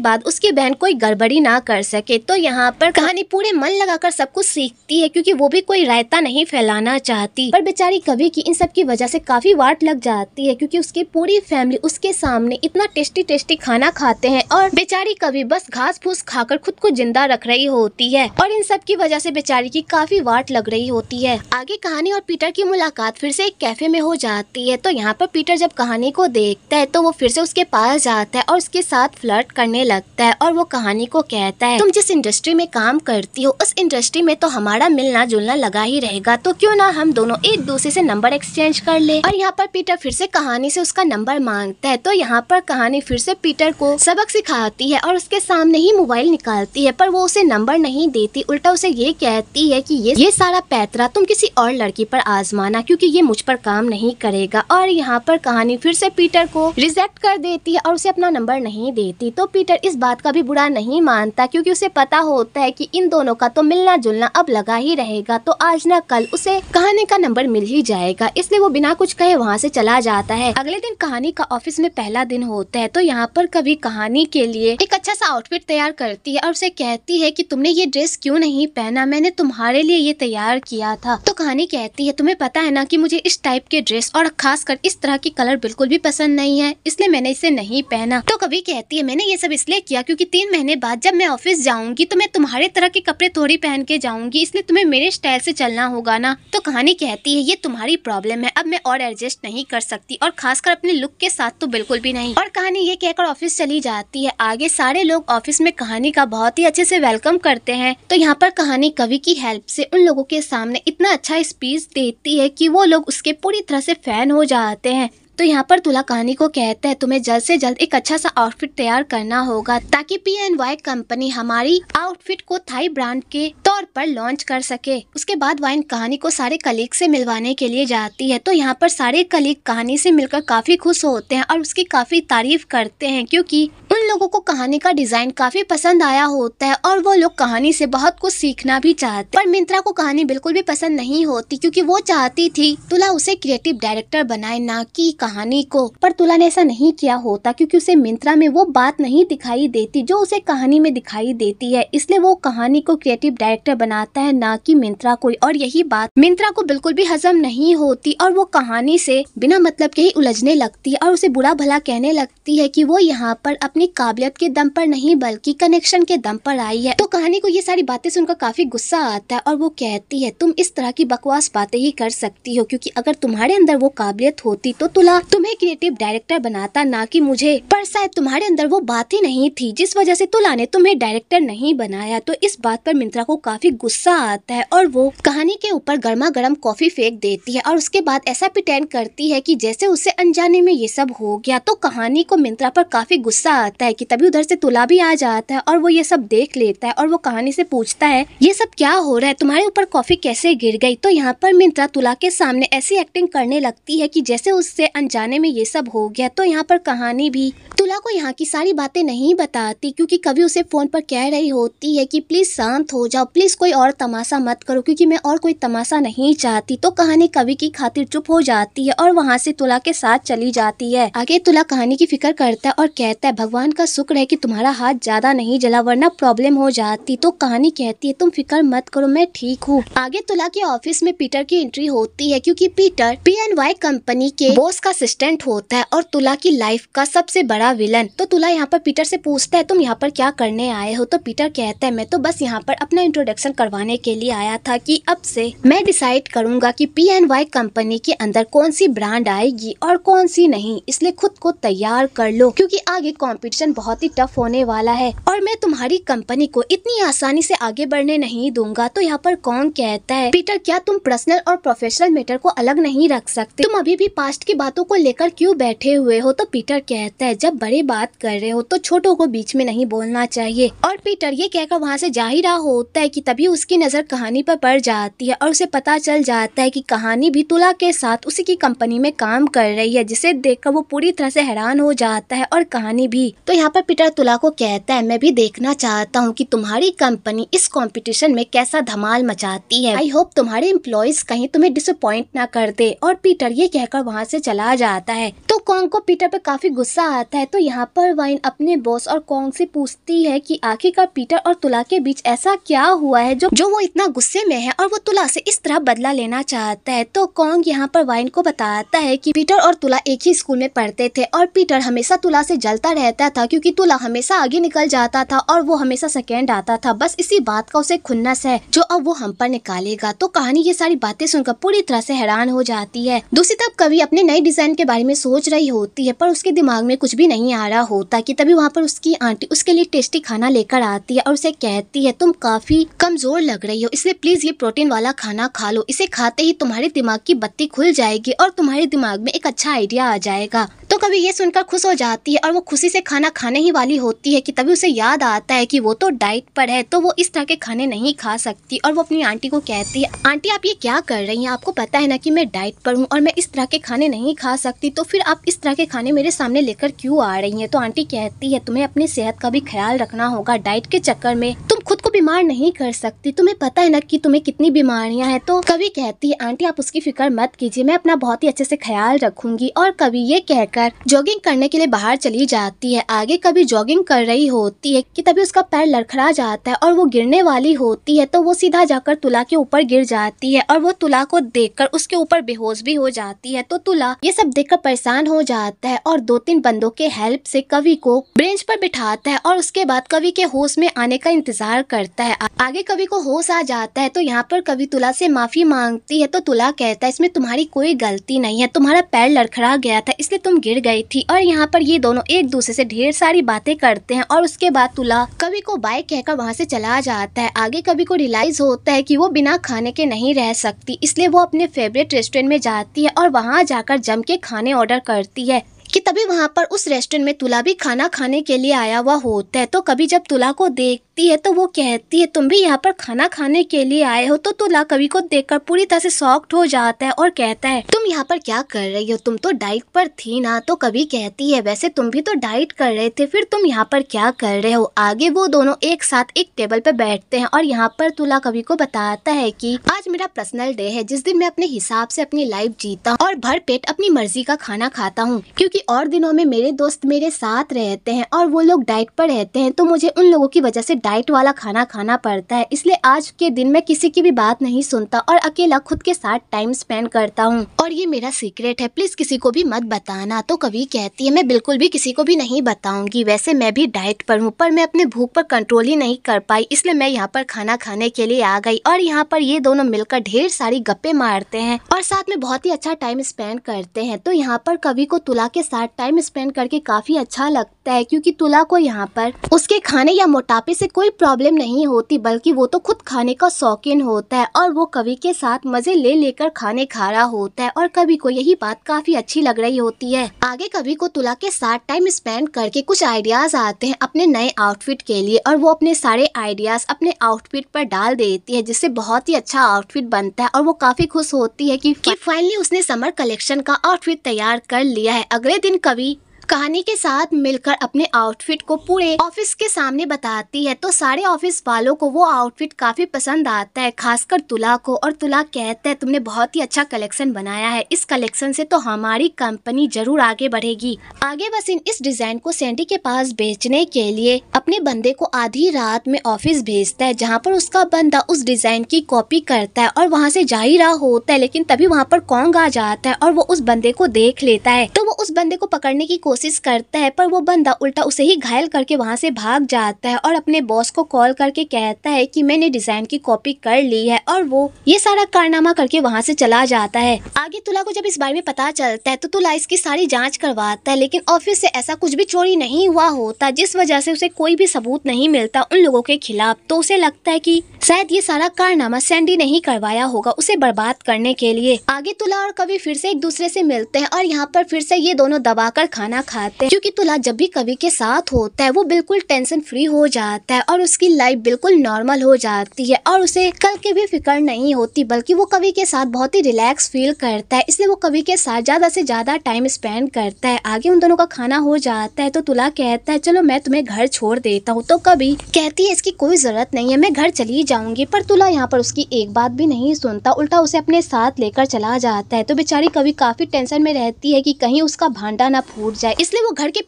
बाद उसकी बहन कोई गड़बड़ी ना कर सके। तो यहाँ पर कहानी पूरे मन लगाकर सब कुछ सीखती है क्योंकि वो भी कोई रायता नहीं फैलाना चाहती। पर बेचारी कवि की इन सब की वजह से काफी वाट लग जाती है क्योंकि उसकी पूरी फैमिली उसके सामने इतना टेस्टी टेस्टी खाना खाते हैं और बेचारी कवि बस घास फूस खाकर खुद को जिंदा रख रही होती है। और इन सब की वजह से बेचारी की काफी वाट लग रही होती है। आगे कहानी और पीटर की मुलाकात फिर से एक कैफे में हो जाती है। तो यहाँ पर पीटर जब कहानी को देखता है तो वो फिर से उसके पास जाता है और उसके साथ फ्लर्ट करने लगता है और वो कहानी को कहता है तुम जिस इंडस्ट्री में काम करती हो उस इंडस्ट्री में तो हमारा मिलना जुलना लगा ही रहेगा, तो क्यों ना हम दोनों एक दूसरे से नंबर एक्सचेंज कर ले। और यहाँ पर पीटर फिर से कहानी से उसका नंबर मांगता है। तो यहाँ पर कहानी फिर से पीटर को सबक सिखाती है और उसके सामने ही मोबाइल निकालती है, पर वो उसे नंबर नहीं देती, उल्टा उसे ये कहती है कि ये सारा पैतरा तुम किसी और लड़की पर आजमाना क्योंकि ये मुझ पर काम नहीं करेगा। और यहाँ पर कहानी फिर से पीटर को रिजेक्ट कर देती है और उसे अपना नंबर नहीं देती। तो पीटर इस बात का भी बुरा नहीं मानता क्योंकि उसे पता होता है कि इन दोनों का तो मिलना जुलना अब लगा ही रहेगा, तो आज न कल उसे कहानी का नंबर मिल ही जाएगा। इसलिए वो बिना कुछ कहे वहाँ से चला जाता है। अगले दिन कहानी का ऑफिस में पहला दिन होता है। तो यहाँ पर कवि कहानी के लिए एक अच्छा सा आउटफिट तैयार करती है और उसे कहती है कि तुमने ये ड्रेस क्यों नहीं पहना, मैंने तुम्हारे लिए ये तैयार किया था। तो कहानी कहती है तुम्हें पता है ना कि मुझे इस टाइप के ड्रेस और खासकर इस तरह की कलर बिल्कुल भी पसंद नहीं है, इसलिए मैंने इसे नहीं पहना। तो कवि कहती है मैंने ये सब इसलिए किया क्योंकि 3 महीने बाद जब मैं ऑफिस जाऊंगी तो मैं तुम्हारे तरह के कपड़े थोड़ी पहन के जाऊंगी, इसलिए तुम्हें मेरे स्टाइल से चलना होगा ना। तो कहानी कहती है ये तुम्हारी प्रॉब्लम है, अब मैं और एडजस्ट नहीं कर सकती और खासकर अपने लुक के साथ तो बिल्कुल भी नहीं। और कहानी ये कहकर ऑफिस चली जाती है। आगे सारे लोग ऑफिस में कहानी का बहुत ही अच्छे से वेलकम करते हैं। तो यहाँ पर कहानी कवि की हेल्प से उन लोगों के सामने इतना अच्छा स्पीच देती है कि वो लोग उसके पूरी तरह से फैन हो जाते हैं। तो यहाँ पर तुला कहानी को कहता है तुम्हें जल्द से जल्द एक अच्छा सा आउटफिट तैयार करना होगा ताकि PNY कंपनी हमारी आउटफिट को थाई ब्रांड के तौर पर लॉन्च कर सके। उसके बाद वाइन कहानी को सारे कलीग से मिलवाने के लिए जाती है। तो यहाँ पर सारे कलीग कहानी से मिलकर काफी खुश होते हैं और उसकी काफी तारीफ करते हैं क्योंकि उन लोगों को कहानी का डिजाइन काफी पसंद आया होता है और वो लोग कहानी से बहुत कुछ सीखना भी चाहते। पर मिंत्रा को कहानी बिल्कुल भी पसंद नहीं होती क्योंकि वो चाहती थी तुला उसे क्रिएटिव डायरेक्टर बनाए ना कि कहानी को। पर तुला ने ऐसा नहीं किया होता क्योंकि उसे मिंत्रा में वो बात नहीं दिखाई देती जो उसे कहानी में दिखाई देती है, इसलिए वो कहानी को क्रिएटिव डायरेक्टर बनाता है ना कि मिंत्रा को। और यही बात मिंत्रा को बिल्कुल भी हजम नहीं होती और वो कहानी से बिना मतलब के ही उलझने लगती है और उसे बुरा भला कहने लगती है कि वो यहाँ पर अपनी काबिलियत के दम पर नहीं बल्कि कनेक्शन के दम पर आई है। तो कहानी को ये सारी बातें सुनकर काफी गुस्सा आता है और वो कहती है तुम इस तरह की बकवास बातें ही कर सकती हो क्योंकि अगर तुम्हारे अंदर वो काबिलियत होती तो तुला तुम्हें क्रिएटिव डायरेक्टर बनाता ना कि मुझे, पर शायद तुम्हारे अंदर वो बात ही नहीं थी जिस वजह से तुला ने तुम्हें डायरेक्टर नहीं बनाया। तो इस बात पर मिंत्रा को काफी गुस्सा आता है और वो कहानी के ऊपर गर्मा गर्म कॉफी फेंक देती है और उसके बाद ऐसा प्रिटेंड करती है कि जैसे उसे अनजाने में ये सब हो गया। तो कहानी को मिंत्रा पर काफी गुस्सा आता जाता है कि तभी उधर से तुला भी आ जाता है और वो ये सब देख लेता है और वो कहानी से पूछता है ये सब क्या हो रहा है, तुम्हारे ऊपर कॉफी कैसे गिर गई। तो यहाँ पर मिंत्रा तुला के सामने ऐसी एक्टिंग करने लगती है कि जैसे उससे अनजाने में ये सब हो गया। तो यहाँ पर कहानी भी तुला को यहाँ की सारी बातें नहीं बताती, क्योंकि कभी उसे फोन पर कह रही होती है कि प्लीज शांत हो जाओ, प्लीज कोई और तमाशा मत करो, क्योंकि मैं और कोई तमाशा नहीं चाहती। तो कहानी कवि की खातिर चुप हो जाती है और वहाँ से तुला के साथ चली जाती है। आगे तुला कहानी की फिक्र करता है और कहता है भगवान का शुक्र है कि तुम्हारा हाथ ज्यादा नहीं जला, वरना प्रॉब्लम हो जाती। तो कहानी कहती है तुम फिक्र मत करो, मैं ठीक हूँ। आगे तुला के ऑफिस में पीटर की एंट्री होती है, क्योंकि पीटर PNY कंपनी के बॉस का असिस्टेंट होता है और तुला की लाइफ का सबसे बड़ा विलन। तो तुला यहाँ पर पीटर से पूछता है तुम यहाँ पर क्या करने आए हो। तो पीटर कहता है मैं तो बस यहाँ पर अपना इंट्रोडक्शन करवाने के लिए आया था कि अब से मैं डिसाइड करूंगा कि PNY कंपनी के अंदर कौन सी ब्रांड आएगी और कौन सी नहीं, इसलिए खुद को तैयार कर लो, क्योंकि आगे कंपटीशन बहुत ही टफ होने वाला है और मैं तुम्हारी कंपनी को इतनी आसानी से आगे बढ़ने नहीं दूंगा। तो यहाँ पर कौन कहता है पीटर क्या तुम पर्सनल और प्रोफेशनल मैटर को अलग नहीं रख सकते, तुम अभी भी पास्ट की बातों को लेकर क्यों बैठे हुए हो। तो पीटर कहता है जब बड़े बात कर रहे हो तो छोटों को बीच में नहीं बोलना चाहिए। और पीटर ये कहकर वहाँ से जा ही रहा होता है कि तभी उसकी नजर कहानी पर पड़ जाती है और उसे पता चल जाता है कि कहानी भी तुला के साथ उसी की कंपनी में काम कर रही है, जिसे देखकर वो पूरी तरह से हैरान हो जाता है और कहानी भी। तो यहाँ पर पीटर तुला को कहता है मैं भी देखना चाहता हूँ कि तुम्हारी कंपनी इस कंपटीशन में कैसा धमाल मचाती है। आई होप तुम्हारे एम्प्लॉइज कहीं तुम्हें डिसअपॉइंट ना कर दे। और पीटर ये कहकर वहाँ से चला जाता है। तो कॉन्ग को पीटर पे काफी गुस्सा आता है। तो यहाँ पर वाइन अपने बॉस और कॉन्ग से पूछती है कि आखिरकार पीटर और तुला के बीच ऐसा क्या हुआ है जो वो इतना गुस्से में है और वो तुला से इस तरह बदला लेना चाहता है। तो कॉन्ग यहाँ पर वाइन को बताता है कि पीटर और तुला एक ही स्कूल में पढ़ते थे और पीटर हमेशा तुला से जलता रहता था, क्योंकि तुला हमेशा आगे निकल जाता था और वो हमेशा सेकेंड आता था। बस इसी बात का उसे खुन्नस है जो अब वो हम पर निकालेगा। तो कहानी ये सारी बातें सुनकर पूरी तरह से हैरान हो जाती है। दूसरी तरफ कवि अपने नए डिजाइन के बारे में सोच रही होती है, पर उसके दिमाग में कुछ भी नहीं आ रहा होता कि तभी वहाँ पर उसकी आंटी उसके लिए टेस्टी खाना लेकर आती है और उसे कहती है तुम काफी कमजोर लग रही हो, इसलिए प्लीज ये प्रोटीन वाला खाना खा लो, इसे खाते ही तुम्हारे दिमाग की बत्ती खुल जाएगी और तुम्हारे दिमाग में एक अच्छा आइडिया आ जाएगा। तो कभी ये सुनकर खुश हो जाती है और वो खुशी से खाना खाने ही वाली होती है कि तभी उसे याद आता है कि वो तो डाइट पर है, तो वो इस तरह के खाने नहीं खा सकती। और वो अपनी आंटी को कहती है आंटी आप ये क्या कर रही हैं, आपको पता है ना कि मैं डाइट पर हूँ और मैं इस तरह के खाने नहीं खा सकती, तो फिर आप इस तरह के खाने मेरे सामने लेकर क्यों आ रही हैं। तो आंटी कहती है तुम्हें अपनी सेहत का भी ख्याल रखना होगा, डाइट के चक्कर में तुम खुद को बीमार नहीं कर सकती, तुम्हें पता है ना कि तुम्हें कितनी बीमारियां हैं। तो कवि कहती है आंटी आप उसकी फिक्र मत कीजिए, मैं अपना बहुत ही अच्छे से ख्याल रखूंगी। और कवि ये कहकर जॉगिंग करने के लिए बाहर चली जाती है। आगे कभी जॉगिंग कर रही होती है कि तभी उसका पैर लड़खड़ा जाता है और वो गिरने वाली होती है। तो वो सीधा जाकर तुला के ऊपर गिर जाती है और वो तुला को देखकर उसके ऊपर बेहोश भी हो जाती है। तो तुला ये सब देखकर परेशान हो जाता है और 2-3 बंदों के हेल्प से कवि को बेंच पर बिठाता है और उसके बाद कवि के होश में आने का इंतजार करता है। आगे कवि को होश आ जाता है। तो यहाँ पर कवि तुला से माफी मांगती है। तो तुला कहता है इसमें तुम्हारी कोई गलती नहीं है, तुम्हारा पैर लड़खड़ा गया था इसलिए तुम गिर गई थी। और यहाँ पर ये दोनों एक दूसरे से ढेर सारी बातें करते हैं और उसके बाद तुला कवि को बाय कहकर वहाँ से चला जाता है। आगे कवि को रियलाइज होता है कि वो बिना खाने के नहीं रह सकती, इसलिए वो अपने फेवरेट रेस्टोरेंट में जाती है और वहाँ जाकर जम के खाने ऑर्डर करती है कि तभी वहाँ पर उस रेस्टोरेंट में तुला भी खाना खाने के लिए आया हुआ होता है। तो कभी जब तुला को देखती है तो वो कहती है तुम भी यहाँ पर खाना खाने के लिए आए हो। तो तुला कवि को देखकर पूरी तरह से शॉक्ड हो जाता है और कहता है तुम यहाँ पर क्या कर रही हो, तुम तो डाइट पर थी ना। तो कवि कहती है वैसे तुम भी तो डाइट कर रहे थे, फिर तुम यहाँ पर क्या कर रहे हो। आगे वो दोनों एक साथ एक टेबल पर बैठते हैं और यहाँ पर तुला कवि को बताता है कि आज मेरा पर्सनल डे है, जिस दिन मैं अपने हिसाब से अपनी लाइफ जीता हूँ और भर पेट अपनी मर्जी का खाना खाता हूँ, क्योंकि और दिनों में मेरे दोस्त मेरे साथ रहते हैं और वो लोग डाइट पर रहते हैं, तो मुझे उन लोगों की वजह से डाइट वाला खाना खाना पड़ता है। इसलिए आज के दिन मैं किसी की भी बात नहीं सुनता और अकेला खुद के साथ टाइम स्पेंड करता हूँ और ये मेरा सीक्रेट है, प्लीज किसी को भी मत बताना। तो कवि कहती है मैं बिल्कुल भी किसी को भी नहीं बताऊंगी, वैसे मैं भी डाइट पर हूँ पर मैं अपने भूख पर कंट्रोल ही नहीं कर पाई, इसलिए मैं यहाँ पर खाना खाने के लिए आ गई। और यहाँ पर ये दोनों मिलकर ढेर सारी गप्पे मारते हैं और साथ में बहुत ही अच्छा टाइम स्पेंड करते हैं। तो यहाँ पर कवि को तुला के साथ टाइम स्पेंड करके काफी अच्छा लगता है, क्योंकि तुला को यहाँ पर उसके खाने या मोटापे से कोई प्रॉब्लम नहीं होती, बल्कि वो तो खुद खाने का शौकीन होता है और वो कवि के साथ मजे ले लेकर खाने खा रहा होता है और कवि को यही बात काफी अच्छी लग रही होती है। आगे कवि को तुला के साथ टाइम स्पेंड करके कुछ आइडियाज आते हैं अपने नए आउटफिट के लिए और वो अपने सारे आइडियाज अपने आउटफिट पर डाल देती है, जिससे बहुत ही अच्छा आउटफिट बनता है और वो काफी खुश होती है कि फाइनली उसने समर कलेक्शन का आउटफिट तैयार कर लिया है। अगले दिन कवि कहानी के साथ मिलकर अपने आउटफिट को पूरे ऑफिस के सामने बताती है, तो सारे ऑफिस वालों को वो आउटफिट काफी पसंद आता है, खासकर तुला को। और तुला कहता है तुमने बहुत ही अच्छा कलेक्शन बनाया है, इस कलेक्शन से तो हमारी कंपनी जरूर आगे बढ़ेगी। आगे वसीम इस डिजाइन को सैंडी के पास बेचने के लिए अपने बंदे को आधी रात में ऑफिस भेजता है, जहाँ पर उसका बंदा उस डिजाइन की कॉपी करता है और वहाँ से जा ही रहा होता है, लेकिन तभी वहाँ पर कॉन्ग आ जाता है और वो उस बंदे को देख लेता है। तो वो उस बंदे को पकड़ने की कोशिश करता है, पर वो बंदा उल्टा उसे ही घायल करके वहाँ से भाग जाता है और अपने बॉस को कॉल करके कहता है कि मैंने डिजाइन की कॉपी कर ली है, और वो ये सारा कारनामा करके वहाँ से चला जाता है। आगे तुला को जब इस बारे में पता चलता है तो तुला इसकी सारी जांच करवाता है, लेकिन ऑफिस से ऐसा कुछ भी चोरी नहीं हुआ होता, जिस वजह से उसे कोई भी सबूत नहीं मिलता उन लोगों के खिलाफ। तो उसे लगता है कि शायद ये सारा कारनामा सैंडी ने ही करवाया होगा उसे बर्बाद करने के लिए। आगे तुला और कवि फिर से एक दूसरे से मिलते हैं और यहाँ पर फिर से ये दोनों दबाकर खाना खाते हैं, क्योंकि तुला जब भी कवि के साथ होता है वो बिल्कुल टेंशन फ्री हो जाता है और उसकी लाइफ बिल्कुल नॉर्मल हो जाती है और उसे कल की भी फिक्र नहीं होती, बल्कि वो कवि के साथ बहुत ही रिलैक्स फील करता है, इसलिए वो कवि के साथ ज्यादा से ज्यादा टाइम स्पेंड करता है। आगे उन दोनों का खाना हो जाता है तो तुला कहता है चलो मैं तुम्हें घर छोड़ देता हूँ, तो कवि कहती है इसकी कोई जरूरत नहीं है, मैं घर चली जाऊंगी। पर तुला यहाँ पर उसकी एक बात भी नहीं सुनता, उल्टा उसे अपने साथ लेकर चला जाता है। तो बेचारी कवि काफी टेंशन में रहती है कि कहीं उसका भांडा ना फूट जाए, इसलिए वो घर के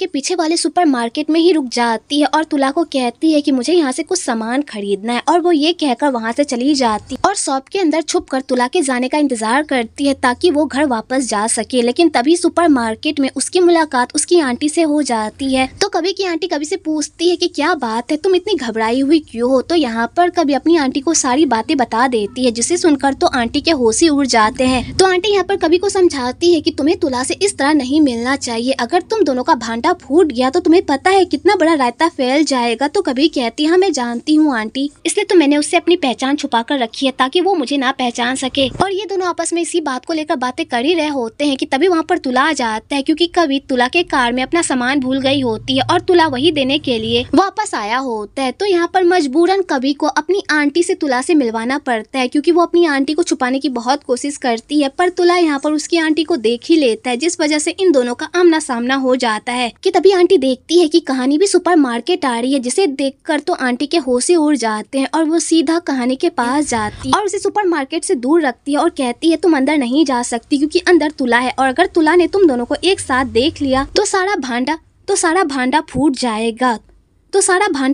पीछे वाले सुपरमार्केट में ही रुक जाती है और तुला को कहती है कि मुझे यहाँ से कुछ सामान खरीदना है, और वो ये कहकर वहाँ से चली जाती और शॉप के अंदर छुपकर तुला के जाने का इंतजार करती है ताकि वो घर वापस जा सके। लेकिन तभी सुपरमार्केट में उसकी मुलाकात उसकी आंटी से हो जाती है। तो कवि की आंटी कवि से पूछती है कि क्या बात है, तुम इतनी घबराई हुई क्यों हो। तो यहाँ पर कवि अपनी आंटी को सारी बातें बता देती है, जिसे सुनकर तो आंटी के होश ही उड़ जाते हैं। तो आंटी यहाँ पर कवि को समझाती है कि तुम्हें तुला से इस तरह नहीं मिलना चाहिए, अगर तुम दोनों का भांडा फूट गया तो तुम्हें पता है कितना बड़ा रायता फैल जाएगा। तो कभी कहती है हाँ मैं जानती हूँ आंटी, इसलिए तो मैंने उससे अपनी पहचान छुपा कर रखी है ताकि वो मुझे ना पहचान सके। और ये दोनों आपस में इसी बात को लेकर बातें कर ही रहे होते हैं कि तभी वहाँ पर तुला आ जाता है, क्योंकि कवि तुला के कार में अपना सामान भूल गई होती है और तुला वही देने के लिए वापस आया होता है। तो यहाँ पर मजबूरन कवि को अपनी आंटी से तुला से मिलवाना पड़ता है, क्योंकि वो अपनी आंटी को छुपाने की बहुत कोशिश करती है, पर तुला यहाँ पर उसकी आंटी को देख ही लेता है, जिस वजह से इन दोनों का आमना सामना हो जाता है। कि तभी आंटी देखती है कि कहानी भी सुपरमार्केट आ रही है, जिसे देखकर तो आंटी के होश ही उड़ जाते हैं और वो सीधा कहानी के पास जाती है और उसे सुपरमार्केट से दूर रखती है और कहती है तुम अंदर नहीं जा सकती, क्योंकि अंदर तुला है और अगर तुला ने तुम दोनों को एक साथ देख लिया तो सारा भांडा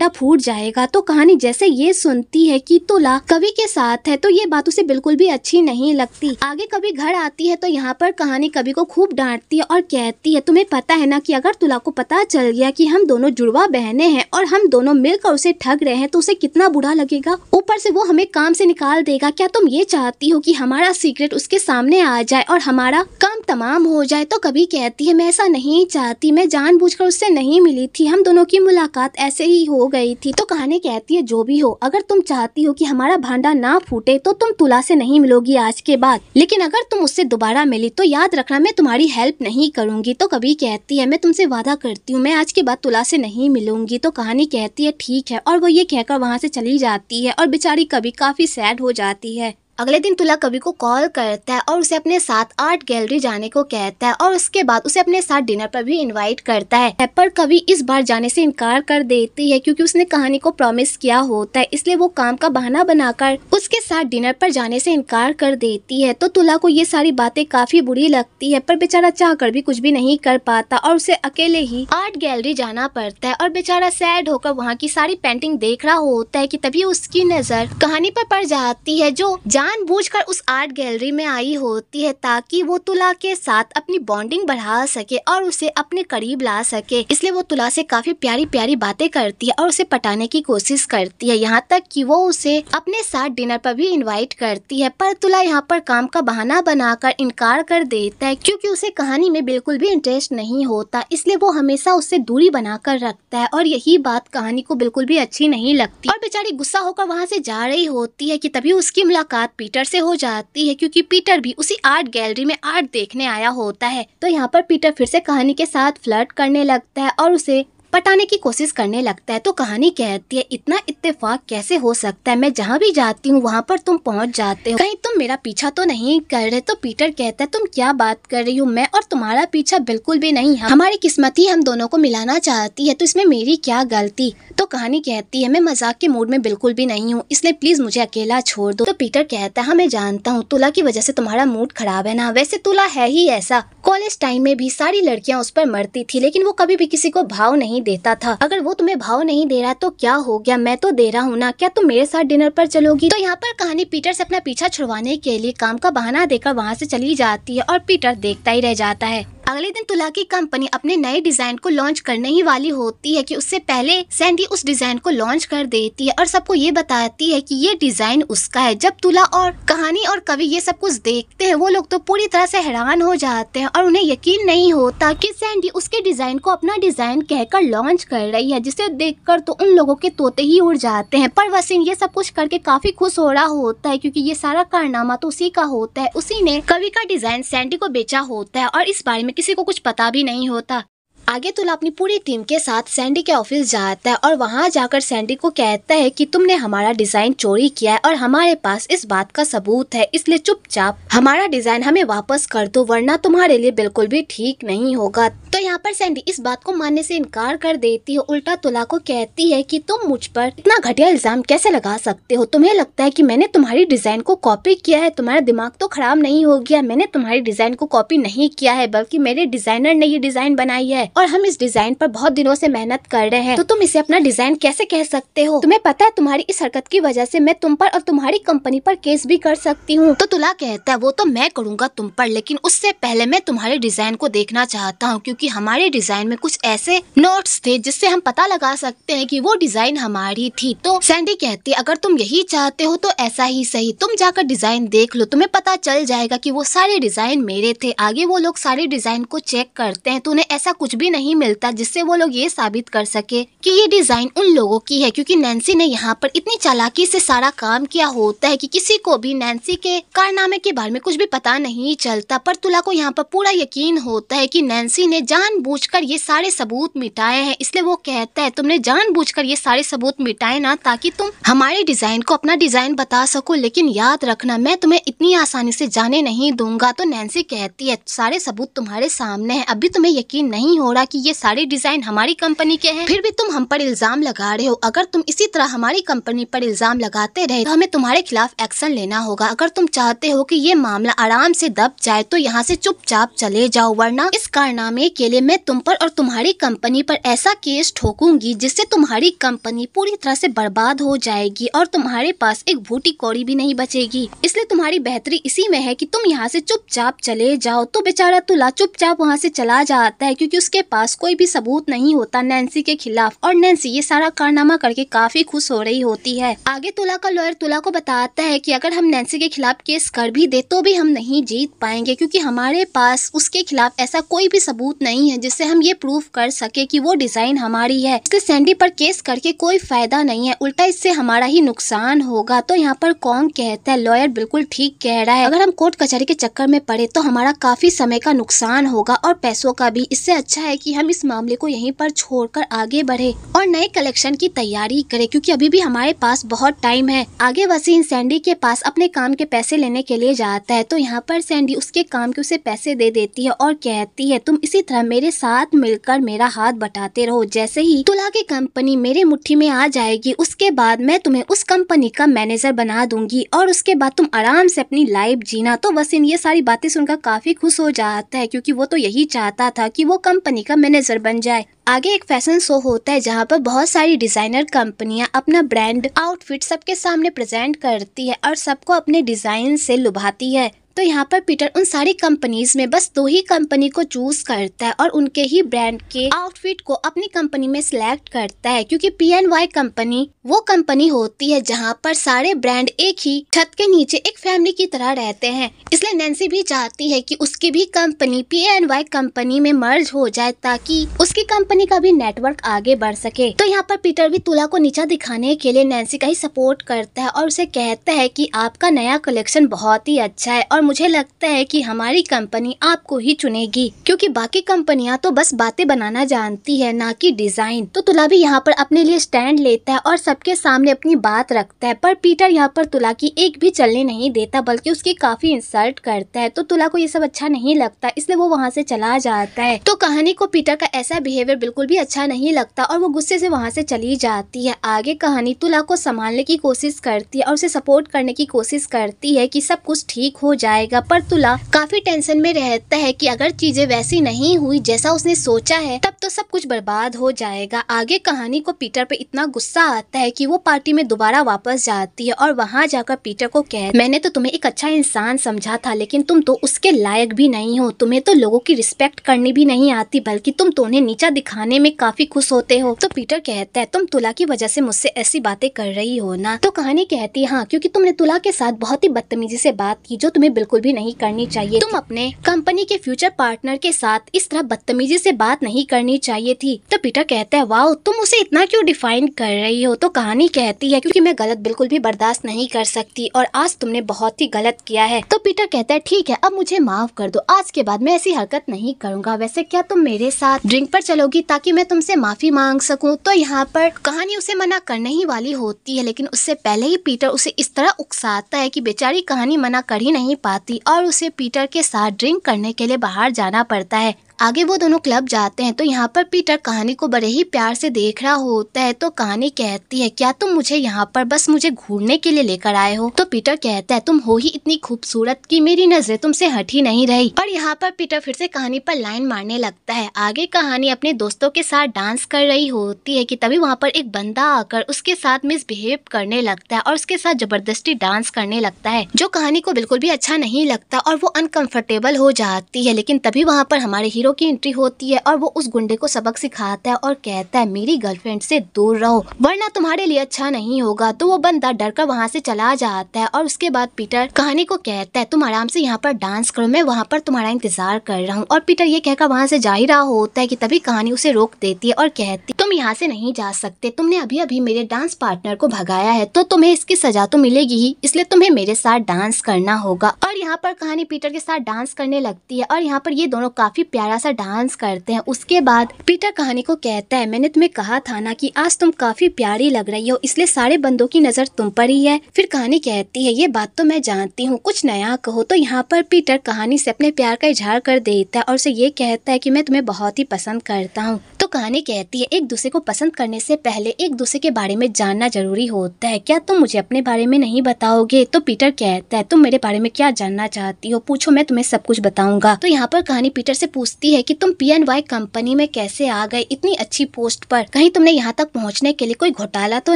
फूट जाएगा। तो कहानी जैसे ये सुनती है कि तुला कवि के साथ है तो ये बात उसे बिल्कुल भी अच्छी नहीं लगती। आगे कवि घर आती है तो यहाँ पर कहानी कवि को खूब डांटती है और कहती है तुम्हें पता है ना कि अगर तुला को पता चल गया कि हम दोनों जुड़वा बहनें हैं और हम दोनों मिलकर उसे ठग रहे हैं तो उसे कितना बुरा लगेगा, ऊपर से वो हमें काम से निकाल देगा। क्या तुम ये चाहती हो कि हमारा सीक्रेट उसके सामने आ जाए और हमारा काम तमाम हो जाए। तो कवि कहती है मैं ऐसा नहीं चाहती, मैं जानबूझकर उससे नहीं मिली थी, हम दोनों की मुलाकात ऐसे ही हो गई थी। तो कहानी कहती है जो भी हो, अगर तुम चाहती हो कि हमारा भांडा ना फूटे तो तुम तुला से नहीं मिलोगी आज के बाद, लेकिन अगर तुम उससे दोबारा मिली तो याद रखना मैं तुम्हारी हेल्प नहीं करूंगी। तो कवि कहती है मैं तुमसे वादा करती हूँ मैं आज के बाद तुला से नहीं मिलूंगी। तो कहानी कहती है ठीक है, और वो ये कहकर वहाँ से चली जाती है और बेचारी कवि काफी सैड हो जाती है। अगले दिन तुला कवि को कॉल करता है और उसे अपने साथ आर्ट गैलरी जाने को कहता है और उसके बाद उसे अपने साथ डिनर पर भी इनवाइट करता है, पर कवि इस बार जाने से इनकार कर देती है क्योंकि उसने कहानी को प्रॉमिस किया होता है, इसलिए वो काम का बहाना बनाकर उसके साथ डिनर पर जाने से इनकार कर देती है। तो तुला को ये सारी बातें काफी बुरी लगती है, पर बेचारा चाह कर भी कुछ भी नहीं कर पाता और उसे अकेले ही आर्ट गैलरी जाना पड़ता है और बेचारा सैड होकर वहाँ की सारी पेंटिंग देख रहा होता है कि तभी उसकी नजर कहानी पर पड़ जाती है जो जानबूझकर उस आर्ट गैलरी में आई होती है ताकि वो तुला के साथ अपनी बॉन्डिंग बढ़ा सके और उसे अपने करीब ला सके। इसलिए वो तुला से काफी प्यारी प्यारी बातें करती है और उसे पटाने की कोशिश करती है, यहाँ तक कि वो उसे अपने साथ डिनर पर भी इनवाइट करती है। पर तुला यहाँ पर काम का बहाना बनाकर इनकार कर देता है क्योंकि उसे कहानी में बिल्कुल भी इंटरेस्ट नहीं होता, इसलिए वो हमेशा उससे दूरी बनाकर रखता है और यही बात कहानी को बिल्कुल भी अच्छी नहीं लगती। और बेचारी गुस्सा होकर वहाँ से जा रही होती है कि तभी उसकी मुलाकात पीटर से हो जाती है क्योंकि पीटर भी उसी आर्ट गैलरी में आर्ट देखने आया होता है। तो यहाँ पर पीटर फिर से कहानी के साथ फ्लर्ट करने लगता है और उसे पटाने की कोशिश करने लगता है। तो कहानी कहती है इतना इत्तेफाक कैसे हो सकता है, मैं जहाँ भी जाती हूँ वहाँ पर तुम पहुँच जाते हो, कहीं तुम मेरा पीछा तो नहीं कर रहे। तो पीटर कहता है तुम क्या बात कर रही हो, मैं और तुम्हारा पीछा बिल्कुल भी नहीं, हमारी किस्मत ही हम दोनों को मिलाना चाहती है, तो इसमें मेरी क्या गलती। तो कहानी कहती है मैं मजाक के मूड में बिल्कुल भी नहीं हूँ, इसलिए प्लीज मुझे अकेला छोड़ दो। तो पीटर कहता है हाँ मैं जानता हूँ तुला की वजह से तुम्हारा मूड खराब है ना, वैसे तुला है ही ऐसा, कॉलेज टाइम में भी सारी लड़कियां उस पर मरती थी लेकिन वो कभी भी किसी को भाव नहीं देता था। अगर वो तुम्हें भाव नहीं दे रहा तो क्या हो गया, मैं तो दे रहा हूँ ना, क्या तुम मेरे साथ डिनर पर चलोगी। तो यहाँ पर कहानी पीटर से अपना पीछा छुड़वाने के लिए काम का बहाना देकर वहाँ से चली जाती है और पीटर देखता ही रह जाता है। अगले दिन तुला की कंपनी अपने नए डिजाइन को लॉन्च करने ही वाली होती है कि उससे पहले सैंडी उस डिजाइन को लॉन्च कर देती है और सबको ये बताती है कि ये डिजाइन उसका है। जब तुला और कहानी और कवि ये सब कुछ देखते हैं वो लोग तो पूरी तरह से हैरान हो जाते हैं और उन्हें यकीन नहीं होता कि सैंडी उसके डिजाइन को अपना डिजाइन कहकर लॉन्च कर रही है, जिसे देखकर तो उन लोगों के तोते ही उड़ जाते हैं। पर वसीम ये सब कुछ करके काफी खुश हो रहा होता है क्योंकि ये सारा कारनामा तो उसी का होता है, उसी ने कवि का डिजाइन सैंडी को बेचा होता है और इस बारे में किसी को कुछ पता भी नहीं होता। आगे तुला अपनी पूरी टीम के साथ सैंडी के ऑफिस जाता है और वहां जाकर सैंडी को कहता है कि तुमने हमारा डिजाइन चोरी किया है और हमारे पास इस बात का सबूत है, इसलिए चुपचाप हमारा डिजाइन हमें वापस कर दो वरना तुम्हारे लिए बिल्कुल भी ठीक नहीं होगा। तो यहाँ पर सैंडी इस बात को मानने से इनकार कर देती है, उल्टा तुला को कहती है कि तुम मुझ पर इतना घटिया इल्जाम कैसे लगा सकते हो, तुम्हें लगता है कि मैंने तुम्हारी डिजाइन को कॉपी किया है, तुम्हारा दिमाग तो खराब नहीं हो गया, मैंने तुम्हारी डिजाइन को कॉपी नहीं किया है बल्कि मेरे डिजाइनर ने ये डिजाइन बनाई है और हम इस डिजाइन पर बहुत दिनों से मेहनत कर रहे हैं, तो तुम इसे अपना डिजाइन कैसे कह सकते हो। तुम्हें पता है तुम्हारी इस हरकत की वजह से मैं तुम पर और तुम्हारी कंपनी पर केस भी कर सकती हूँ। तो तुला कहता है वो तो मैं करूँगा तुम पर, लेकिन उससे पहले मैं तुम्हारे डिजाइन को देखना चाहता हूँ क्योंकि हमारे डिजाइन में कुछ ऐसे नोट्स थे जिससे हम पता लगा सकते हैं कि वो डिजाइन हमारी थी। तो सैंडी कहती है अगर तुम यही चाहते हो तो ऐसा ही सही, तुम जाकर डिजाइन देख लो, तुम्हें पता चल जाएगा कि वो सारे डिजाइन मेरे थे। आगे वो लोग सारे डिजाइन को चेक करते हैं तो उन्हें ऐसा कुछ भी नहीं मिलता जिससे वो लोग ये साबित कर सके कि ये डिजाइन उन लोगों की है, क्योंकि नैन्सी ने यहाँ पर इतनी चालाकी से सारा काम किया होता है कि किसी को भी नैन्सी के कारनामे के बारे में कुछ भी पता नहीं चलता। पर तुला को यहाँ पर पूरा यकीन होता है कि नैन्सी ने जानबूझकर ये सारे सबूत मिटाए हैं, इसलिए वो कहता है तुमने जानबूझकर ये सारे सबूत मिटाए ना ताकि तुम हमारे डिजाइन को अपना डिजाइन बता सको, लेकिन याद रखना मैं तुम्हें इतनी आसानी से जाने नहीं दूंगा। तो नैन्सी कहती है सारे सबूत तुम्हारे सामने है, अभी तुम्हें यकीन नहीं हो रहा कि ये सारे डिजाइन हमारी कंपनी के हैं, फिर भी तुम हम पर इल्जाम लगा रहे हो। अगर तुम इसी तरह हमारी कंपनी पर इल्जाम लगाते रहे तो हमें तुम्हारे खिलाफ एक्शन लेना होगा। अगर तुम चाहते हो कि ये मामला आराम से दब जाए तो यहाँ से चुपचाप चले जाओ, वरना इस कारनामे के लिए मैं तुम पर और तुम्हारी कंपनी पर ऐसा केस ठोकूंगी जिससे तुम्हारी कंपनी पूरी तरह से बर्बाद हो जाएगी और तुम्हारे पास एक भूटी कौड़ी भी नहीं बचेगी। इसलिए तुम्हारी बेहतरी इसी में है कि तुम यहाँ से चुपचाप चले जाओ। तो बेचारा तुला चुपचाप वहाँ से चला जाता है क्योंकि उसके पास कोई भी सबूत नहीं होता नैन्सी के खिलाफ और नैन्सी ये सारा कारनामा करके काफी खुश हो रही होती है। आगे तुला का लॉयर तुला को बताता है कि अगर हम नैन्सी के खिलाफ केस कर भी दे तो भी हम नहीं जीत पाएंगे क्योंकि हमारे पास उसके खिलाफ ऐसा कोई भी सबूत नहीं है जिससे हम ये प्रूफ कर सके कि वो डिजाइन हमारी है। इसलिए सैंडी पर केस करके कोई फायदा नहीं है, उल्टा इससे हमारा ही नुकसान होगा। तो यहाँ पर कौन कहता है लॉयर बिल्कुल ठीक कह रहा है, अगर हम कोर्ट कचहरी के चक्कर में पड़े तो हमारा काफी समय का नुकसान होगा और पैसों का भी। इससे अच्छा है कि हम इस मामले को यहीं पर छोड़कर आगे बढ़े और नए कलेक्शन की तैयारी करें क्योंकि अभी भी हमारे पास बहुत टाइम है। आगे वसीम सैंडी के पास अपने काम के पैसे लेने के लिए जाता है तो यहाँ पर सैंडी उसके काम के उसे पैसे दे देती है और कहती है तुम इसी तरह मेरे साथ मिलकर मेरा हाथ बटाते रहो, जैसे ही तुला की कंपनी मेरे मुट्ठी में आ जाएगी उसके बाद मैं तुम्हें उस कंपनी का मैनेजर बना दूंगी और उसके बाद तुम आराम से अपनी लाइफ जीना। तो वसीम ये सारी बातें सुनकर काफी खुश हो जाता है क्योंकि वो तो यही चाहता था कि वो कंपनी कंपनी का मैनेजर बन जाए। आगे एक फैशन शो होता है जहाँ पर बहुत सारी डिजाइनर कंपनियां अपना ब्रांड आउटफिट सबके सामने प्रेजेंट करती है और सबको अपने डिजाइन से लुभाती है। तो यहाँ पर पीटर उन सारी कंपनीज में बस 2 ही कंपनी को चूज करता है और उनके ही ब्रांड के आउटफिट को अपनी कंपनी में सिलेक्ट करता है, क्योंकि PNY कंपनी वो कंपनी होती है जहाँ पर सारे ब्रांड एक ही छत के नीचे एक फैमिली की तरह रहते हैं। इसलिए नैन्सी भी चाहती है कि उसकी भी कंपनी PNY कंपनी में मर्ज हो जाए ताकि उसकी कंपनी का भी नेटवर्क आगे बढ़ सके। तो यहाँ पर पीटर भी तुला को नीचा दिखाने के लिए नैन्सी का ही सपोर्ट करता है और उसे कहता है कि आपका नया कलेक्शन बहुत ही अच्छा है और मुझे लगता है कि हमारी कंपनी आपको ही चुनेगी, क्योंकि बाकी कंपनियां तो बस बातें बनाना जानती है, ना कि डिजाइन। तो तुला भी यहाँ पर अपने लिए स्टैंड लेता है और सबके सामने अपनी बात रखता है, पर पीटर यहाँ पर तुला की एक भी चलने नहीं देता बल्कि उसकी काफी इंसल्ट करता है। तो तुला को ये सब अच्छा नहीं लगता, इसलिए वो वहाँ से चला जाता है। तो कहानी को पीटर का ऐसा बिहेवियर बिल्कुल भी अच्छा नहीं लगता और वो गुस्से से वहाँ से चली जाती है। आगे कहानी तुला को संभालने की कोशिश करती है और उसे सपोर्ट करने की कोशिश करती है कि सब कुछ ठीक हो जाएगा, पर तुला काफी टेंशन में रहता है कि अगर चीजें वैसी नहीं हुई जैसा उसने सोचा है तब तो सब कुछ बर्बाद हो जाएगा। आगे कहानी को पीटर पे इतना गुस्सा आता है कि वो पार्टी में दोबारा वापस जाती है और वहाँ जाकर पीटर को मैंने तो तुम्हें एक अच्छा इंसान समझा था, लेकिन तुम तो उसके लायक भी नहीं हो, तुम्हें तो लोगों की रिस्पेक्ट करनी भी नहीं आती, बल्कि तुम तो उन्हें नीचा दिखाने में काफी खुश होते हो। तो पीटर कहता है तुम तुला की वजह से मुझसे ऐसी बातें कर रही हो ना। तो कहानी कहती है हाँ, क्योंकि तुमने तुला के साथ बहुत ही बदतमीजी से बात की जो तुम्हें बिल्कुल भी नहीं करनी चाहिए। तुम अपने कंपनी के फ्यूचर पार्टनर के साथ इस तरह बदतमीजी से बात नहीं करनी चाहिए थी। तो पीटर कहता है वाओ, तुम उसे इतना क्यों डिफाइन कर रही हो। तो कहानी कहती है क्योंकि मैं गलत बिल्कुल भी बर्दाश्त नहीं कर सकती और आज तुमने बहुत ही गलत किया है। तो पीटर कहता है ठीक है, अब मुझे माफ कर दो, आज के बाद मैं ऐसी हरकत नहीं करूंगा। वैसे क्या तुम मेरे साथ ड्रिंक पर चलोगी ताकि मैं तुमसे माफी मांग सकूं। तो यहाँ पर कहानी उसे मना करने ही वाली होती है, लेकिन उससे पहले ही पीटर उसे इस तरह उकसाता है कि बेचारी कहानी मना कर ही नहीं पाती और उसे पीटर के साथ ड्रिंक करने के लिए बाहर जाना पड़ता है। आगे वो दोनों क्लब जाते हैं। तो यहाँ पर पीटर कहानी को बड़े ही प्यार से देख रहा होता है। तो कहानी कहती है क्या तुम मुझे यहाँ पर बस मुझे घूरने के लिए लेकर आए हो। तो पीटर कहता है तुम हो ही इतनी खूबसूरत कि मेरी नजरें तुमसे हट ही नहीं रही। और यहाँ पर पीटर फिर से कहानी पर लाइन मारने लगता है। आगे कहानी अपने दोस्तों के साथ डांस कर रही होती है कि तभी वहाँ पर एक बंदा आकर उसके साथ मिसबिहेव करने लगता है और उसके साथ जबरदस्ती डांस करने लगता है, जो कहानी को बिल्कुल भी अच्छा नहीं लगता और वो अनकंफर्टेबल हो जाती है। लेकिन तभी वहाँ पर हमारे हीरो की एंट्री होती है और वो उस गुंडे को सबक सिखाता है और कहता है मेरी गर्लफ्रेंड से दूर रहो वरना तुम्हारे लिए अच्छा नहीं होगा। तो वो बंदा डरकर वहाँ से चला जाता है और उसके बाद पीटर कहानी को कहता है तुम आराम से यहाँ पर डांस करो, मैं वहाँ पर तुम्हारा इंतजार कर रहा हूँ। और पीटर ये कहकर वहाँ से जा ही रहा होता है कि तभी कहानी उसे रोक देती है और कहती तुम यहाँ से नहीं जा सकते, तुमने अभी अभी मेरे डांस पार्टनर को भगाया है तो तुम्हें इसकी सजा तो मिलेगी ही, इसलिए तुम्हें मेरे साथ डांस करना होगा। और यहाँ पर कहानी पीटर के साथ डांस करने लगती है और यहाँ पर ये दोनों काफी प्यारा सा डांस करते हैं। उसके बाद पीटर कहानी को कहता है मैंने तुम्हें कहा था ना कि आज तुम काफी प्यारी लग रही हो, इसलिए सारे बंदों की नजर तुम पर ही है। फिर कहानी कहती है ये बात तो मैं जानती हूँ, कुछ नया कहो। तो यहाँ पर पीटर कहानी से अपने प्यार का इजहार कर देता है और उसे ये कहता है कि मैं तुम्हें बहुत ही पसंद करता हूँ। तो कहानी कहती है एक दूसरे को पसंद करने से पहले एक दूसरे के बारे में जानना जरूरी होता है, क्या तुम मुझे अपने बारे में नहीं बताओगे। तो पीटर कहता है तुम मेरे बारे में क्या जानना चाहती हो, पूछो मैं तुम्हें सब कुछ बताऊंगा। तो यहाँ पर कहानी पीटर से पूछती है कि तुम PNY कंपनी में कैसे आ गए इतनी अच्छी पोस्ट पर, कहीं तुमने यहाँ तक पहुँचने के लिए कोई घोटाला तो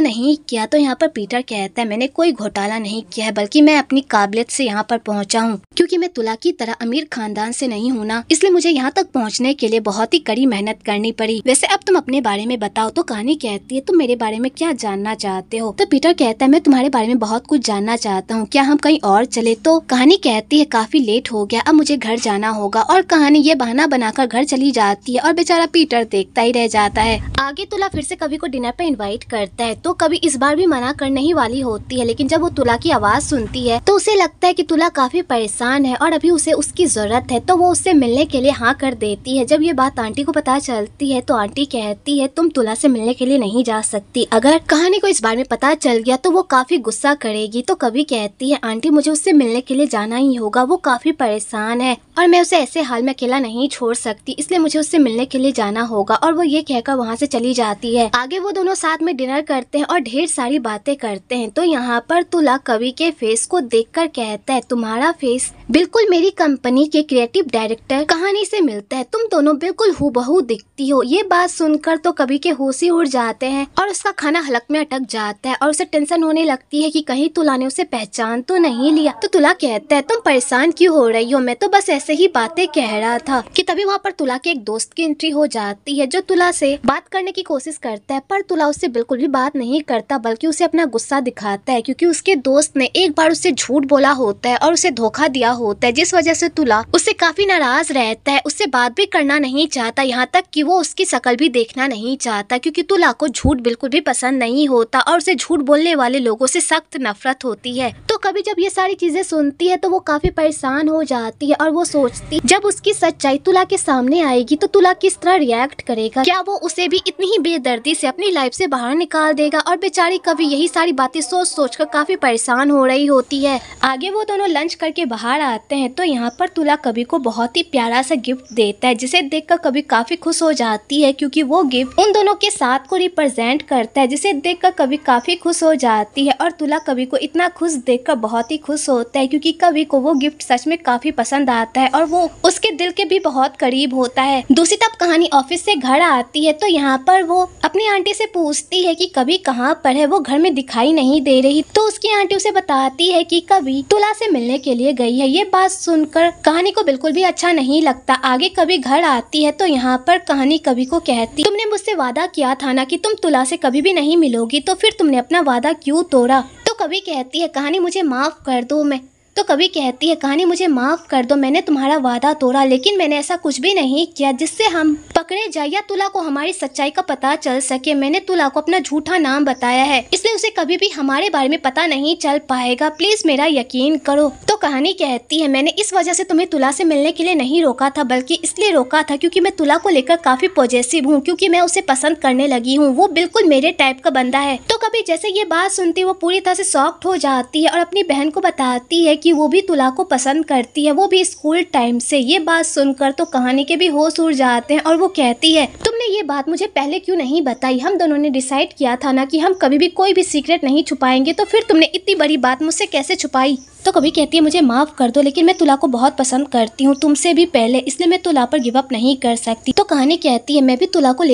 नहीं किया। तो यहाँ पर पीटर कहता है मैंने कोई घोटाला नहीं किया है, बल्कि मैं अपनी काबिलियत से यहाँ पर पहुँचा हूँ, क्योंकि मैं तुला की तरह अमीर खानदान से नहीं हूँ ना, इसलिए मुझे यहाँ तक पहुँचने के लिए बहुत ही कड़ी मेहनत करनी पड़ी। वैसे अब तुम अपने बारे में बताओ। तो कहानी कहती है तुम मेरे बारे में क्या जानना चाहते हो। तो पीटर कहता है मैं तुम्हारे बारे में बहुत कुछ जानना चाहता हूँ, क्या हम कहीं और चले। तो कहानी कहती है काफी लेट हो गया, अब मुझे घर जाना होगा। और कहानी ये बहाना बनाकर घर चली जाती है और बेचारा पीटर देखता ही रह जाता है। आगे तुला फिर से कवि को डिनर पे इनवाइट करता है। तो कवि इस बार भी मना करने ही वाली होती है, लेकिन जब वो तुला की आवाज सुनती है तो उसे लगता है कि तुला काफी परेशान है और अभी उसे उसकी जरूरत है, तो वो उससे मिलने के लिए हाँ कर देती है। जब ये बात आंटी को पता चलती है तो आंटी कहती है तुम तुला से मिलने के लिए नहीं जा सकती, अगर कहानी को इस बारे में पता चल गया तो वो काफी गुस्सा करेगी। तो कभी कहती है आंटी मुझे उससे मिलने के लिए जाना ही होगा, वो काफी परेशान है और मैं उसे ऐसे हाल में अकेला नहीं छोड़ सकती, इसलिए मुझे उससे मिलने के लिए जाना होगा। और वो ये कहकर वहाँ से चली जाती है। आगे वो दोनों साथ में डिनर करते हैं और ढेर सारी बातें करते हैं। तो यहाँ पर तुला कवि के फेस को देखकर कहता है तुम्हारा फेस बिल्कुल मेरी कंपनी के क्रिएटिव डायरेक्टर कहानी से मिलता है, तुम दोनों बिल्कुल हूबहू दिखती हो। ये बात सुनकर तो कवि के होश ही उड़ जाते हैं और उसका खाना हलक में अटक जाता है और उसे टेंशन होने लगती है कि कहीं तुला ने उसे पहचान तो नहीं लिया। तो तुला कहता है तुम परेशान क्यों हो रही हो, मैं तो बस ऐसे ही बातें कह रहा था। कि तभी वहाँ पर तुला के एक दोस्त की एंट्री हो जाती है जो तुला से बात करने की कोशिश करता है, पर तुला उससे बिल्कुल भी बात नहीं करता बल्कि उसे अपना गुस्सा दिखाता है क्योंकि उसके दोस्त ने एक बार उससे झूठ बोला होता है और उसे धोखा दिया होता है, जिस वजह से तुला उससे काफी नाराज रहता है, उससे बात भी करना नहीं चाहता, यहाँ तक कि वो उसकी शक्ल भी देखना नहीं चाहता क्योंकि तुला को झूठ बिल्कुल भी पसंद नहीं होता और उसे झूठ बोलने वाले लोगों से सख्त नफरत होती है। तो कभी जब ये सारी चीजें सुनती है तो वो काफी परेशान हो जाती है और वो सोचती जब उसकी सच्चाई तुला के सामने आएगी तो तुला किस तरह रिएक्ट करेगा, क्या वो उसे भी इतनी ही बेदर्दी से अपनी लाइफ से बाहर निकाल देगा। और बेचारी कभी यही सारी बातें सोच सोच कर काफी परेशान हो रही होती है। आगे वो दोनों लंच करके बाहर आते हैं तो यहाँ पर तुला कवि को बहुत ही प्यारा सा गिफ्ट देता है जिसे देखकर कवि काफी खुश हो जाती है क्योंकि वो गिफ्ट उन दोनों के साथ को रिप्रेजेंट करता है, जिसे देखकर कवि काफी खुश हो जाती है। और तुला कवि को इतना खुश देखकर बहुत ही खुश होता है क्योंकि कवि को वो गिफ्ट सच में काफी पसंद आता है और वो उसके दिल के भी बहुत करीब होता है। दूसरी तरफ कहानी ऑफिस से घर आती है तो यहाँ पर वो अपनी आंटी से पूछती है कि कवि कहाँ पर है, वो घर में दिखाई नहीं दे रही। तो उसकी आंटी उसे बताती है कि कवि तुला से मिलने के लिए गई है। ये बात सुनकर कहानी को बिल्कुल भी अच्छा नहीं लगता। आगे कवि घर आती है तो यहाँ पर कहानी कवि को कहती तुमने मुझसे वादा किया था ना कि तुम तुला से कभी भी नहीं मिलोगी, तो फिर तुमने अपना वादा क्यों तोड़ा। तो कवि कहती है कहानी मुझे माफ कर दो, मैंने तुम्हारा वादा तोड़ा, लेकिन मैंने ऐसा कुछ भी नहीं किया जिससे हम पकड़े जाए या तुला को हमारी सच्चाई का पता चल सके। मैंने तुला को अपना झूठा नाम बताया है, इसलिए उसे कभी भी हमारे बारे में पता नहीं चल पाएगा, प्लीज मेरा यकीन करो। तो कहानी कहती है मैंने इस वजह से तुम्हें तुला से मिलने के लिए नहीं रोका था, बल्कि इसलिए रोका था क्योंकि मैं तुला को लेकर काफी पॉजिटिव हूँ, क्योंकि मैं उसे पसंद करने लगी हूँ, वो बिल्कुल मेरे टाइप का बंदा है। तो कभी जैसे ये बात सुनती वो पूरी तरह से शॉक्ड हो जाती है और अपनी बहन को बताती है कि वो भी तुला को पसंद करती है, वो भी स्कूल टाइम से। ये बात सुनकर तो कहानी के भी होश उड़ जाते हैं और वो कहती है तुमने ये बात मुझे पहले क्यों नहीं बताई, हम दोनों ने डिसाइड किया था ना कि हम कभी भी कोई भी सीक्रेट नहीं छुपाएंगे, तो फिर तुमने इतनी बड़ी बात मुझसे कैसे छुपाई। तो कभी कहती है मुझे माफ कर दो, लेकिन मैं तुला को बहुत पसंद करती हूँ तुमसे भी पहले, इसलिए मैं तुला पर गिव अप नहीं कर सकती। तो कहानी कहती है मैं भी तुला को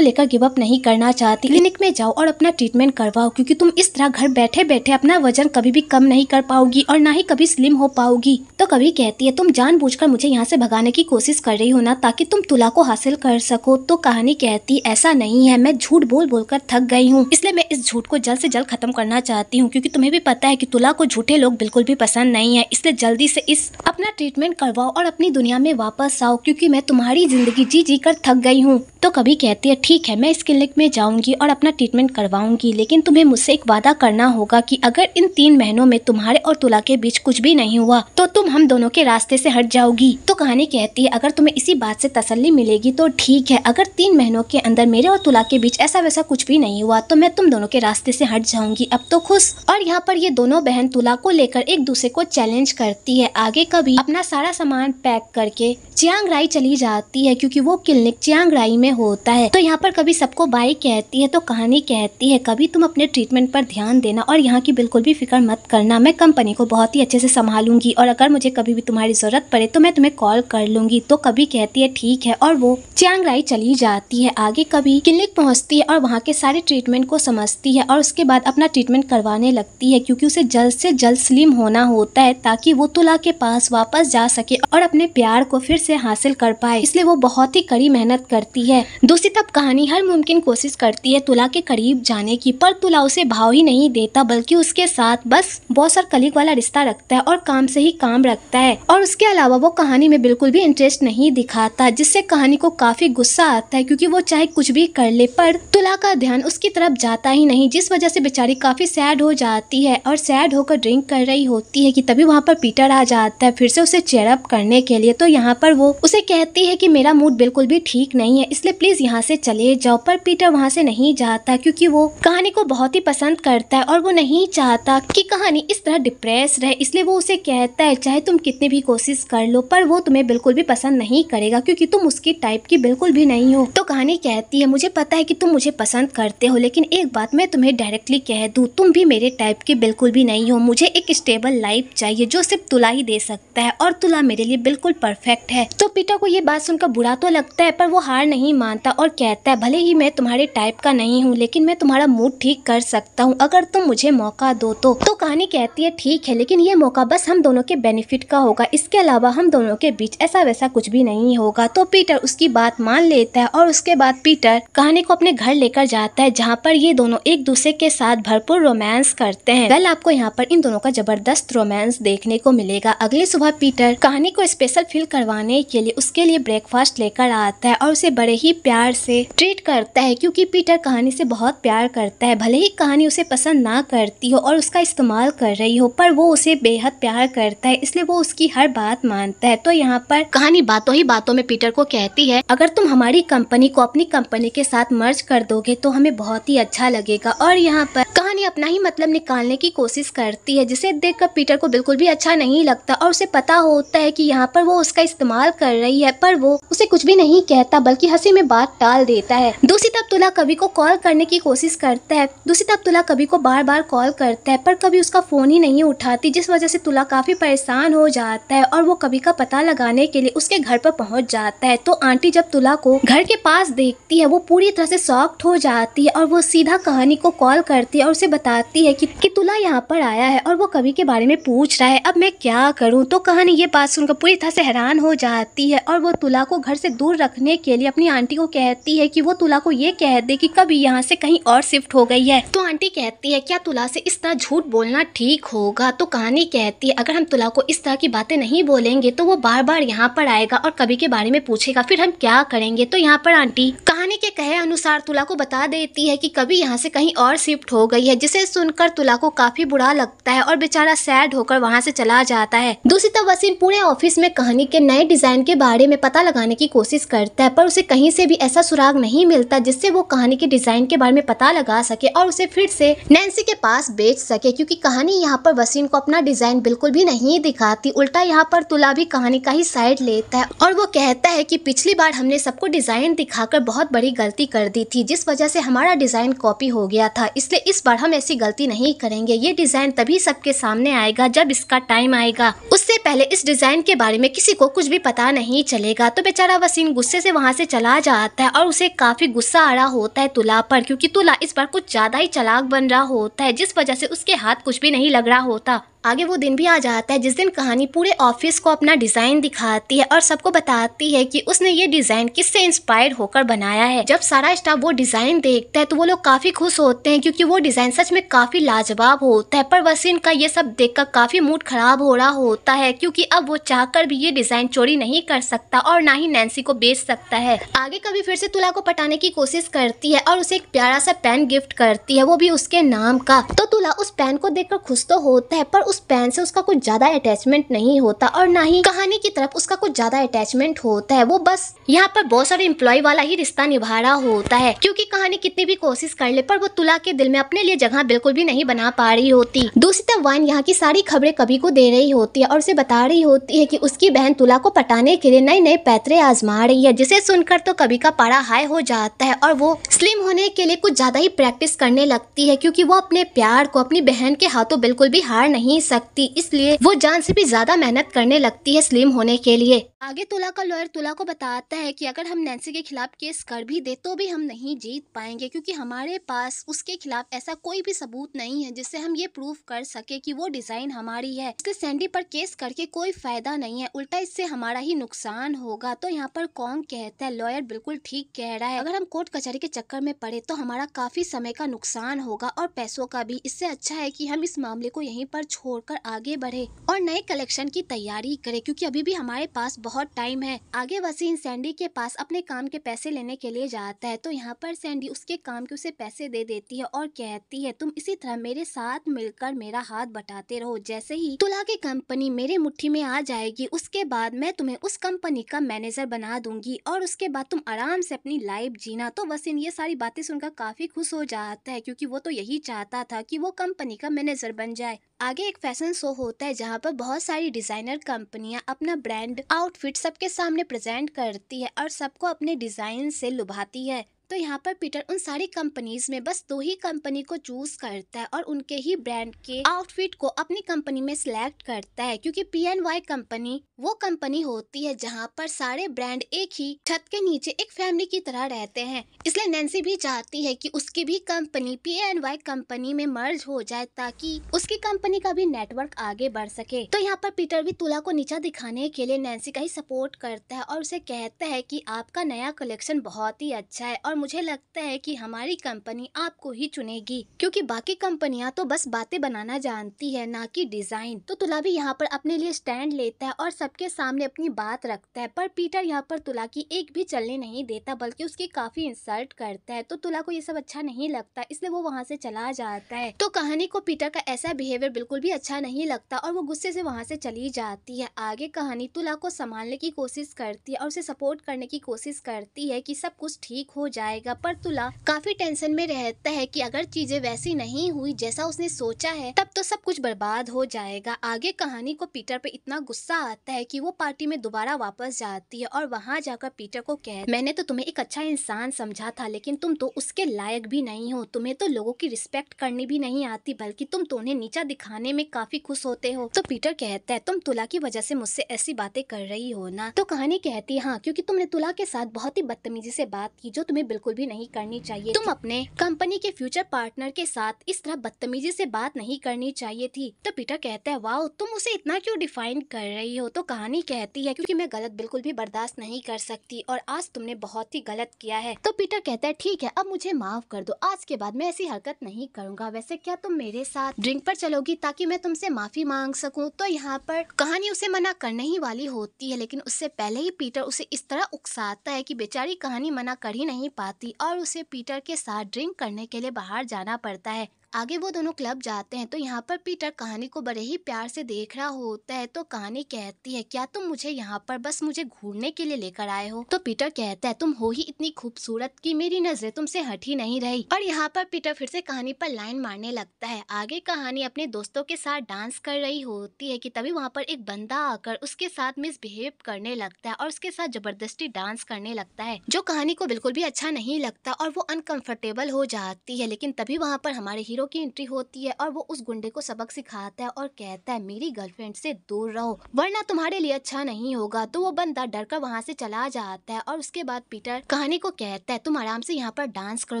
लेकर गिव अप नहीं करना चाहती। क्लिनिक में जाओ और अपना ट्रीटमेंट करवाओ, क्योंकि तुम इस तरह घर बैठे बैठे अपना वजन कभी भी कम नहीं कर पाओगी और ना ही कभी स्लिम हो पाओगी। तो कभी कहती है तुम जानबूझकर मुझे यहाँ से भगाने की कोशिश कर रही हो ना, ताकि तुम तुला को हासिल कर सको। तो कहानी कहती ऐसा नहीं है, मैं झूठ बोल बोलकर थक गई हूँ, इसलिए मैं इस झूठ को जल्द से जल्द खत्म करना चाहती हूँ, क्योंकि तुम्हें भी पता है कि तुला को झूठे लोग बिल्कुल भी पसंद नहीं है, इसलिए जल्दी से इस अपना ट्रीटमेंट करवाओ और अपनी दुनिया में वापस आओ, क्योंकि मैं तुम्हारी जिंदगी जी जी कर थक गई हूँ। तो कभी कहती है ठीक है, मैं इस क्लिनिक में जाऊंगी और अपना ट्रीटमेंट करवाऊंगी, लेकिन तुम्हें मुझसे एक वादा करना होगा कि अगर इन 3 महीनों में तुम्हारे और तुला के बीच कुछ भी नहीं हुआ तो तुम हम दोनों के रास्ते से हट जाओगी। तो कहानी कहती है अगर तुम्हें इसी बात से तसल्ली मिलेगी तो ठीक है, अगर 3 महीनों के अंदर मेरे और तुला के बीच ऐसा वैसा कुछ भी नहीं हुआ तो मैं तुम दोनों के रास्ते से हट जाऊंगी, अब तो खुश। और यहाँ पर ये दोनों बहन तुला को लेकर एक दूसरे को चैलेंज करती है। आगे कभी अपना सारा सामान पैक करके चियांग राई चली जाती है, क्योंकि वो क्लिनिक चियांग राई में होता है। तो यहाँ पर कभी सबको बाय कहती है। तो कहानी कहती है कभी तुम अपने ट्रीटमेंट पर ध्यान देना और यहाँ की बिल्कुल भी फिक्र मत करना, मैं कंपनी को बहुत ही अच्छे से संभालूंगी और अगर मुझे कभी भी तुम्हारी जरूरत पड़े तो मैं तुम्हें कॉल कर लूंगी। तो कभी कहती है ठीक है और वो चियांग राई चली जाती है। आगे कभी क्लिनिक पहुँचती है और वहाँ के सारे ट्रीटमेंट को समझती है और उसके बाद अपना ट्रीटमेंट करवाने लगती है, क्योंकि उसे जल्द से जल्द स्लिम होना होता है ताकि वो तुला के पास वापस जा सके और अपने प्यार को फिर से हासिल कर पाए, इसलिए वो बहुत ही कड़ी मेहनत करती है। है। दूसरी तरफ कहानी हर मुमकिन कोशिश करती है तुला के करीब जाने की, पर तुला उसे भाव ही नहीं देता, बल्कि उसके साथ बस बॉस और कलीग वाला रिश्ता रखता है और काम से ही काम रखता है। और उसके अलावा वो कहानी में बिल्कुल भी इंटरेस्ट नहीं दिखाता, जिससे कहानी को काफी गुस्सा आता है, क्योंकि वो चाहे कुछ भी कर ले पर तुला का ध्यान उसकी तरफ जाता ही नहीं, जिस वजह से बेचारी काफी सैड हो जाती है। और सैड होकर ड्रिंक कर रही होती है कि तभी वहाँ पर पीटर आ जाता है फिर से उसे चेयर अप करने के लिए। तो यहाँ पर वो उसे कहती है कि मेरा मूड बिल्कुल भी ठीक नहीं है, इसलिए प्लीज यहाँ से चले जाओ। पर पीटर वहाँ से नहीं जाता, क्योंकि वो कहानी को बहुत ही पसंद करता है और वो नहीं चाहता कि कहानी इस तरह डिप्रेस रहे, इसलिए वो उसे कहता है चाहे तुम कितनी भी कोशिश कर लो पर वो तुम्हें बिल्कुल भी पसंद नहीं करेगा, क्योंकि तुम उसकी टाइप की बिल्कुल भी नहीं हो। तो कहानी कहती है मुझे पता है कि तुम मुझे पसंद करते हो, लेकिन एक बात मैं तुम्हें डायरेक्टली कह दूं, तुम भी मेरे टाइप के बिल्कुल भी नहीं हो। मुझे एक स्टेबल लाइफ चाहिए जो सिर्फ तुला ही दे सकता है, और तुला मेरे लिए बिल्कुल परफेक्ट है। तो पीटर को ये बात सुनकर बुरा तो लगता है, पर वो हार नहीं मानता और कहता है भले ही मैं तुम्हारे टाइप का नहीं हूँ, लेकिन मैं तुम्हारा मूड ठीक कर सकता हूँ अगर तुम मुझे मौका दो तो। कहानी कहती है ठीक है, लेकिन ये मौका बस हम दोनों के बेनिफिट का होगा, इसके अलावा हम दोनों के बीच ऐसा वैसा कुछ भी नहीं होगा। तो पीटर उसकी बात मान लेता है और उसके बाद पीटर कहानी को अपने घर लेकर जाता है, जहाँ पर ये दोनों एक दूसरे के साथ भरपूर रोमांस करते हैं। वेल आपको यहाँ पर इन दोनों का जबरदस्त रोमांस देखने को मिलेगा। अगली सुबह पीटर कहानी को स्पेशल फील करवाने के लिए उसके लिए ब्रेकफास्ट लेकर आता है और उसे बड़े ही प्यार से ट्रीट करता है, क्योंकि पीटर कहानी से बहुत प्यार करता है। भले ही कहानी उसे पसंद ना करती हो और उसका इस्तेमाल कर रही हो, पर वो उसे बेहद प्यार करता है, इसलिए वो उसकी हर बात मानता है। तो यहाँ पर कहानी बातों ही बातों में पीटर को कहती है अगर तुम हमारी कंपनी को अपनी कंपनी के साथ मर्ज कर दोगे तो हमें बहुत ही अच्छा लगेगा। और यहाँ पर कहानी अपना ही मतलब निकालने की कोशिश करती है, जिसे देखकर पीटर को बिल्कुल भी अच्छा नहीं लगता और उसे पता होता है कि यहाँ पर वो उसका इस्तेमाल कर रही है, पर वो उसे कुछ भी नहीं कहता बल्कि हंसी में बात टाल देता है। दूसरी तरफ तुला कवि को कॉल करने की कोशिश करता है। दूसरी तरफ तुला कवि को बार बार कॉल करता है, पर कभी उसका फोन ही नहीं उठाती, जिस वजह से तुला काफी परेशान हो जाता है और वो कवि का पता लगाने के लिए उसके घर पर पहुंच जाता है। तो आंटी जब तुला को घर के पास देखती है वो पूरी तरह से शॉक्ड हो जाती है और वो सीधा कहानी को कॉल करती है और उसे बताती है कि तुला यहाँ पर आया है और वो कवि के बारे में पूछ रहा है, अब मैं क्या करूँ। तो कहानी ये बात सुनकर पूरी तरह से हैरान हो जाती है और वो तुला को घर से दूर रखने के लिए अपनी आंटी को कहती है कि वो तुला को ये कह दे कि कवि यहाँ से कहीं और शिफ्ट हो गई है। तो आंटी कहती है क्या तुला से इस तरह झूठ बोलना ठीक होगा। तो कहानी कहती है अगर हम तुला को इस तरह की बातें नहीं बोलेंगे तो वो बार बार यहाँ पर आएगा और कवि के बारे में पूछेगा, फिर हम क्या करेंगे। तो यहाँ पर आंटी कहानी के कहे अनुसार तुला को बता देती है कि कवि यहाँ से कहीं और शिफ्ट हो गई है, जिसे सुनकर तुला को काफी बुरा लगता है और बेचारा सैड होकर वहाँ से चला जाता है। दूसरी तरफ वसीम पूरे ऑफिस में कहानी के नए डिजाइन के बारे में पता लगाने की कोशिश करता है, पर उसे कहीं से भी ऐसा सुराग नहीं मिलता जिससे वो कहानी के डिजाइन के बारे में पता लगा सके और उसे फिर से नैन्सी के पास बेच सके, क्योंकि कहानी यहाँ पर वसीम को अपना डिजाइन बिल्कुल भी नहीं दिखाती। उल्टा यहाँ पर तुला भी कहानी का ही साइड लेता है और वो कहता है कि पिछली बार हमने सबको डिजाइन दिखाकर बहुत बड़ी गलती कर दी थी, जिस वजह से हमारा डिजाइन कॉपी हो गया था, इसलिए इस बार हम ऐसी गलती नहीं करेंगे। ये डिजाइन तभी सबके सामने आएगा जब इसका टाइम आएगा, उससे पहले इस डिजाइन के बारे में किसी को कुछ भी पता नहीं चलेगा। तो बेचारा वसीम गुस्से से वहाँ से चला जाता है और उसे काफी गुस्सा आ रहा होता है तुला पर, क्योंकि तुला इस बार कुछ ज्यादा ही चालाक बन रहा होता है, जिस वजह से उसके हाथ कुछ भी नहीं लग रहा होता। आगे वो दिन भी आ जाता है जिस दिन कहानी पूरे ऑफिस को अपना डिजाइन दिखाती है और सबको बताती है कि उसने ये डिजाइन किससे इंस्पायर होकर बनाया है। जब सारा स्टाफ वो डिजाइन देखता है तो वो लोग काफी खुश होते हैं, क्योंकि वो डिजाइन सच में काफी लाजवाब होता है। पर वसीम का ये सब देखकर काफी मूड खराब हो रहा होता है, क्योंकि अब वो चाहकर भी ये डिजाइन चोरी नहीं कर सकता और ना ही नैन्सी को बेच सकता है। आगे कभी फिर से तुला को पटाने की कोशिश करती है और उसे एक प्यारा सा पेन गिफ्ट करती है, वो भी उसके नाम का। तो तुला उस पेन को देखकर खुश तो होता है, पर उस पेन से उसका कुछ ज्यादा अटैचमेंट नहीं होता और ना ही कहानी की तरफ उसका कुछ ज्यादा अटैचमेंट होता है। वो बस यहाँ पर बॉस और एम्प्लॉय वाला ही रिश्ता निभा रहा होता है, क्योंकि कहानी कितनी भी कोशिश कर ले पर वो तुला के दिल में अपने लिए जगह बिल्कुल भी नहीं बना पा रही होती। दूसरी तरफ वाइन यहाँ की सारी खबरें कवि को दे रही होती है और उसे बता रही होती है कि उसकी बहन तुला को पटाने के लिए नए नए पैतरे आजमा रही है, जिसे सुनकर तो कवि का पारा हाई हो जाता है और वो स्लिम होने के लिए कुछ ज्यादा ही प्रैक्टिस करने लगती है, क्योंकि वो अपने प्यार को अपनी बहन के हाथों बिल्कुल भी हार नहीं नहीं सकती, इसलिए वो जान से भी ज्यादा मेहनत करने लगती है स्लिम होने के लिए। आगे तुला का लॉयर तुला को बताता है कि अगर हम नैन्सी के खिलाफ केस कर भी दे तो भी हम नहीं जीत पाएंगे, क्योंकि हमारे पास उसके खिलाफ ऐसा कोई भी सबूत नहीं है जिससे हम ये प्रूव कर सके कि वो डिजाइन हमारी है। इसलिए सैंडी पर केस करके कोई फायदा नहीं है, उल्टा इससे हमारा ही नुकसान होगा। तो यहाँ पर कॉन्ग कहता है लॉयर बिल्कुल ठीक कह रहा है, अगर हम कोर्ट कचहरी के चक्कर में पड़े तो हमारा काफी समय का नुकसान होगा और पैसों का भी। इससे अच्छा है कि हम इस मामले को यहीं पर छोड़कर आगे बढ़े और नए कलेक्शन की तैयारी करें, क्योंकि अभी भी हमारे पास बहुत टाइम है। आगे वसीम सैंडी के पास अपने काम के पैसे लेने के लिए जाता है, तो यहाँ पर सैंडी उसके काम के उसे पैसे दे देती है और कहती है तुम इसी तरह मेरे साथ मिलकर मेरा हाथ बटाते रहो। जैसे ही तुला की कंपनी मेरे मुट्ठी में आ जाएगी उसके बाद मैं तुम्हें उस कंपनी का मैनेजर बना दूंगी और उसके बाद तुम आराम से अपनी लाइफ जीना। तो वसीम ये सारी बातें सुनकर काफी खुश हो जाता है, क्योंकि वो तो यही चाहता था कि वो कंपनी का मैनेजर बन जाए। आगे एक फैशन शो होता है जहाँ पर बहुत सारी डिजाइनर कंपनियां अपना ब्रांड आउटफिट सबके सामने प्रेजेंट करती है और सबको अपने डिजाइन से लुभाती है। तो यहाँ पर पीटर उन सारी कंपनीज में बस 2 ही कंपनी को चूज करता है और उनके ही ब्रांड के आउटफिट को अपनी कंपनी में सिलेक्ट करता है, क्योंकि PNY कंपनी वो कंपनी होती है जहाँ पर सारे ब्रांड एक ही छत के नीचे एक फैमिली की तरह रहते हैं। इसलिए नैन्सी भी चाहती है कि उसकी भी कंपनी PNY कंपनी में मर्ज हो जाए ताकि उसकी कंपनी का भी नेटवर्क आगे बढ़ सके। तो यहाँ पर पीटर भी तुला को नीचा दिखाने के लिए नैन्सी का ही सपोर्ट करता है और उसे कहता है कि आपका नया कलेक्शन बहुत ही अच्छा है और मुझे लगता है कि हमारी कंपनी आपको ही चुनेगी, क्योंकि बाकी कंपनियां तो बस बातें बनाना जानती है ना कि डिजाइन। तो तुला भी यहाँ पर अपने लिए स्टैंड लेता है और सबके सामने अपनी बात रखता है, पर पीटर यहाँ पर तुला की एक भी चलने नहीं देता बल्कि उसकी काफी इंसल्ट करता है। तो तुला को ये सब अच्छा नहीं लगता, इसलिए वो वहाँ से चला जाता है। तो कहानी को पीटर का ऐसा बिहेवियर बिल्कुल भी अच्छा नहीं लगता और वो गुस्से से वहाँ से चली जाती है। आगे कहानी तुला को संभालने की कोशिश करती है और उसे सपोर्ट करने की कोशिश करती है कि सब कुछ ठीक हो जाएगा, पर तुला काफी टेंशन में रहता है कि अगर चीजें वैसी नहीं हुई जैसा उसने सोचा है तब तो सब कुछ बर्बाद हो जाएगा। आगे कहानी को पीटर पे इतना गुस्सा आता है कि वो पार्टी में दोबारा वापस जाती है और वहाँ जाकर पीटर को मैंने तो तुम्हें एक अच्छा इंसान समझा था, लेकिन तुम तो उसके लायक भी नहीं हो, तुम्हें तो लोगों की रिस्पेक्ट करनी भी नहीं आती, बल्कि तुम तो उन्हें नीचा दिखाने में काफी खुश होते हो। तो पीटर कहता है तुम तुला की वजह से मुझसे ऐसी बातें कर रही हो ना। तो कहानी कहती है हाँ, क्योंकि तुमने तुला के साथ बहुत ही बदतमीजी से बात की जो तुम्हें बिल्कुल भी नहीं करनी चाहिए। तुम अपने कंपनी के फ्यूचर पार्टनर के साथ इस तरह बदतमीजी से बात नहीं करनी चाहिए थी। तो पीटर कहता है वाओ, तुम उसे इतना क्यों डिफाइन कर रही हो। तो कहानी कहती है क्योंकि मैं गलत बिल्कुल भी बर्दाश्त नहीं कर सकती और आज तुमने बहुत ही गलत किया है। तो पीटर कहता है ठीक है, अब मुझे माफ कर दो, आज के बाद मैं ऐसी हरकत नहीं करूंगा। वैसे क्या तुम मेरे साथ ड्रिंक पर चलोगी ताकि मैं तुमसे माफी मांग सकूं। तो यहाँ पर कहानी उसे मना करने ही वाली होती है, लेकिन उससे पहले ही पीटर उसे इस तरह उकसाता है कि बेचारी कहानी मना कर ही नहीं पाती और उसे पीटर के साथ ड्रिंक करने के लिए बाहर जाना पड़ता है। आगे वो दोनों क्लब जाते हैं, तो यहाँ पर पीटर कहानी को बड़े ही प्यार से देख रहा होता है। तो कहानी कहती है क्या तुम मुझे यहाँ पर बस मुझे घूरने के लिए लेकर आए हो। तो पीटर कहता है तुम हो ही इतनी खूबसूरत कि मेरी नजरें तुमसे हट ही नहीं रही। और यहाँ पर पीटर फिर से कहानी पर लाइन मारने लगता है। आगे कहानी अपने दोस्तों के साथ डांस कर रही होती है कि तभी वहाँ पर एक बंदा आकर उसके साथ मिसबिहेव करने लगता है और उसके साथ जबरदस्ती डांस करने लगता है, जो कहानी को बिल्कुल भी अच्छा नहीं लगता और वो अनकंफर्टेबल हो जाती है। लेकिन तभी वहाँ पर हमारे हीरो की एंट्री होती है और वो उस गुंडे को सबक सिखाता है और कहता है मेरी गर्लफ्रेंड से दूर रहो वरना तुम्हारे लिए अच्छा नहीं होगा। तो वो बंदा डरकर वहाँ से चला जाता है और उसके बाद पीटर कहानी को कहता है तुम आराम से यहाँ पर डांस करो,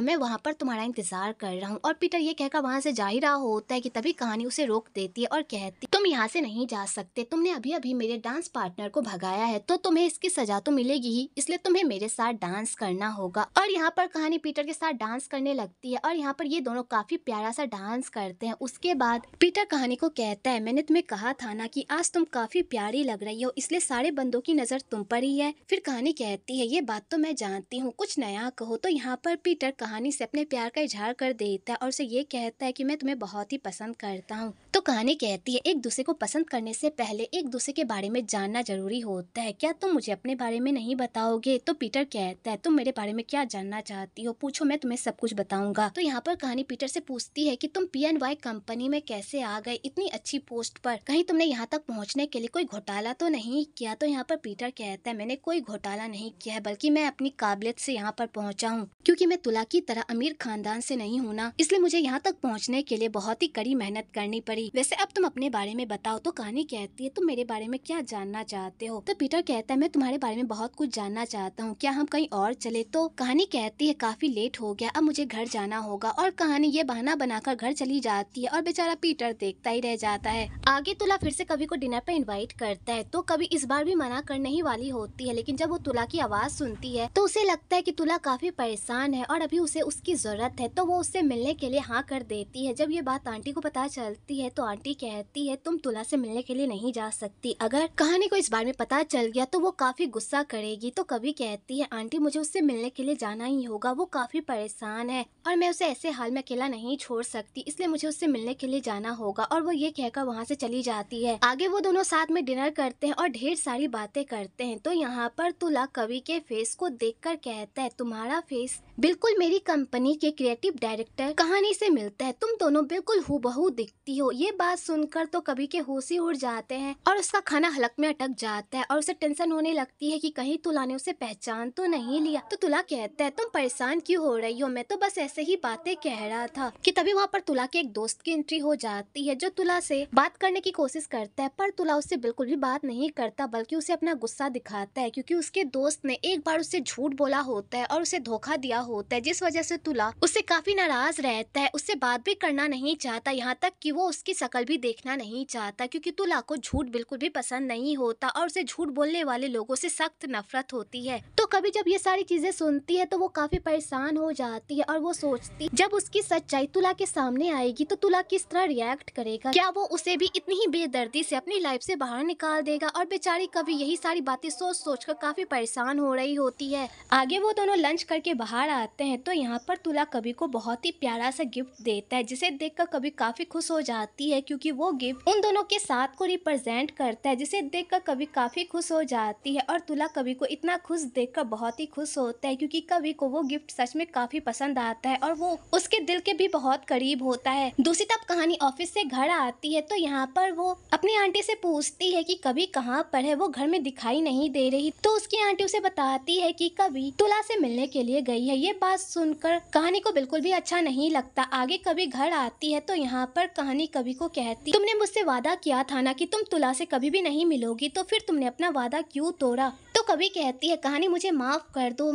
मैं वहाँ पर तुम्हारा इंतजार कर रहा हूँ। और पीटर ये कहकर वहाँ से जा ही रहा होता है कि तभी कहानी उसे रोक देती है और कहती तुम यहाँ से नहीं जा सकते, तुमने अभी अभी मेरे डांस पार्टनर को भगाया है तो तुम्हें इसकी सजा तो मिलेगी ही, इसलिए तुम्हें मेरे साथ डांस करना होगा। और यहाँ पर कहानी पीटर के साथ डांस करने लगती है और यहाँ पर ये दोनों काफी प्यारा सा डांस करते हैं। उसके बाद पीटर कहानी को कहता है मैंने तुम्हें कहा था ना कि आज तुम काफी प्यारी लग रही हो, इसलिए सारे बंदों की नजर तुम पर ही है। फिर कहानी कहती है ये बात तो मैं जानती हूँ, कुछ नया कहो। तो यहाँ पर पीटर कहानी से अपने प्यार का इजहार कर देता है और उसे ये कहता है कि मैं तुम्हें बहुत ही पसंद करता हूँ। तो कहानी कहती है एक दूसरे को पसंद करने से पहले एक दूसरे के बारे में जानना जरूरी होता है, क्या तुम मुझे अपने बारे में नहीं बताओगे। तो पीटर कहता है तुम मेरे बारे में क्या जानना चाहती हो, पूछो मैं तुम्हें सब कुछ बताऊंगा। तो यहाँ पर कहानी पीटर से पूछती कहती है कि तुम PNY कंपनी में कैसे आ गए इतनी अच्छी पोस्ट पर, कहीं तुमने यहाँ तक पहुँचने के लिए कोई घोटाला तो नहीं किया। तो यहाँ पर पीटर कहता है मैंने कोई घोटाला नहीं किया है, बल्कि मैं अपनी काबिलियत से यहाँ पर पहुँचा हूँ, क्योंकि मैं तुला की तरह अमीर खानदान से नहीं हूँ ना, इसलिए मुझे यहाँ तक पहुँचने के लिए बहुत ही कड़ी मेहनत करनी पड़ी। वैसे अब तुम अपने बारे में बताओ। तो कहानी कहती है तुम मेरे बारे में क्या जानना चाहते हो। तो पीटर कहता है मैं तुम्हारे बारे में बहुत कुछ जानना चाहता हूँ, क्या हम कहीं और चले। तो कहानी कहती है काफी लेट हो गया, अब मुझे घर जाना होगा। और कहानी ये बहाना बनाकर घर चली जाती है और बेचारा पीटर देखता ही रह जाता है। आगे तुला फिर से कवि को डिनर पे इनवाइट करता है, तो कवि इस बार भी मना करने ही वाली होती है, लेकिन जब वो तुला की आवाज सुनती है तो उसे लगता है कि तुला काफी परेशान है और अभी उसे उसकी जरूरत है, तो वो उससे मिलने के लिए हाँ कर देती है। जब ये बात आंटी को पता चलती है तो आंटी कहती है तुम तुला से मिलने के लिए नहीं जा सकती, अगर कहानी को इस बारे में पता चल गया तो वो काफी गुस्सा करेगी। तो कवि कहती है आंटी मुझे उससे मिलने के लिए जाना ही होगा, वो काफी परेशान है और मैं उसे ऐसे हाल में अकेला नहीं छोड़ सकती, इसलिए मुझे उससे मिलने के लिए जाना होगा। और वो ये कहकर वहाँ से चली जाती है। आगे वो दोनों साथ में डिनर करते हैं और ढेर सारी बातें करते हैं। तो यहाँ पर तुला कवि के फेस को देखकर कहता है तुम्हारा फेस बिल्कुल मेरी कंपनी के क्रिएटिव डायरेक्टर कहानी से मिलता है, तुम दोनों बिल्कुल हूबहू दिखती हो। ये बात सुनकर तो कवि के होश ही उड़ जाते हैं और उसका खाना हलक में अटक जाता है और उसे टेंशन होने लगती है कि कहीं तुला ने उसे पहचान तो नहीं लिया। तो तुला कहता है तुम परेशान क्यों हो रही हो, मैं तो बस ऐसे ही बातें कह रहा था। कि तभी वहाँ पर तुला के एक दोस्त की एंट्री हो जाती है जो तुला से बात करने की कोशिश करता है, पर तुला उससे बिल्कुल भी बात नहीं करता, बल्कि उसे अपना गुस्सा दिखाता है, क्योंकि उसके दोस्त ने एक बार उससे झूठ बोला होता है और उसे धोखा दिया होता है, जिस वजह से तुला उससे काफी नाराज रहता है, उससे बात भी करना नहीं चाहता, यहाँ तक कि वो उसकी शक्ल भी देखना नहीं चाहता, क्योंकि तुला को झूठ बिल्कुल भी पसंद नहीं होता और उसे झूठ बोलने वाले लोगों से सख्त नफरत होती है। तो कभी जब ये सारी चीजें सुनती है तो वो काफी परेशान हो जाती है और वो सोचती जब उसकी सच्चाई तुला के सामने आएगी तो तुला किस तरह रिएक्ट करेगा, क्या वो उसे भी इतनी ही बेदर्दी से अपनी लाइफ से बाहर निकाल देगा। और बेचारी कवि यही सारी बातें सोच सोच कर काफी परेशान हो रही होती है। आगे वो दोनों लंच करके बाहर आते हैं तो यहाँ पर तुला कवि को बहुत ही प्यारा सा गिफ्ट देता है, जिसे देखकर कवि काफी खुश हो जाती है, क्योंकि वो गिफ्ट उन दोनों के साथ को रिप्रेजेंट करता है, जिसे देखकर कवि काफी खुश हो जाती है। और तुला कवि को इतना खुश देखकर बहुत ही खुश होता है, क्योंकि कवि को वो गिफ्ट सच में काफी पसंद आता है और वो उसके दिल के भी बहुत करीब होता है। दूसरी तरफ कहानी ऑफिस से घर आती है तो यहाँ पर वो अपनी आंटी से पूछती है कि कवि कहाँ पर है, वो घर में दिखाई नहीं दे रही। तो उसकी आंटी उसे बताती है कि कवि तुला से मिलने के लिए गई है। ये बात सुनकर कहानी को बिल्कुल भी अच्छा नहीं लगता। आगे कवि घर आती है तो यहाँ पर कहानी कवि को कहती तुमने मुझसे वादा किया था ना कि तुम तुला से कभी भी नहीं मिलोगी, तो फिर तुमने अपना वादा क्यों तोड़ा। तो कवि कहती है कहानी मुझे माफ कर दो।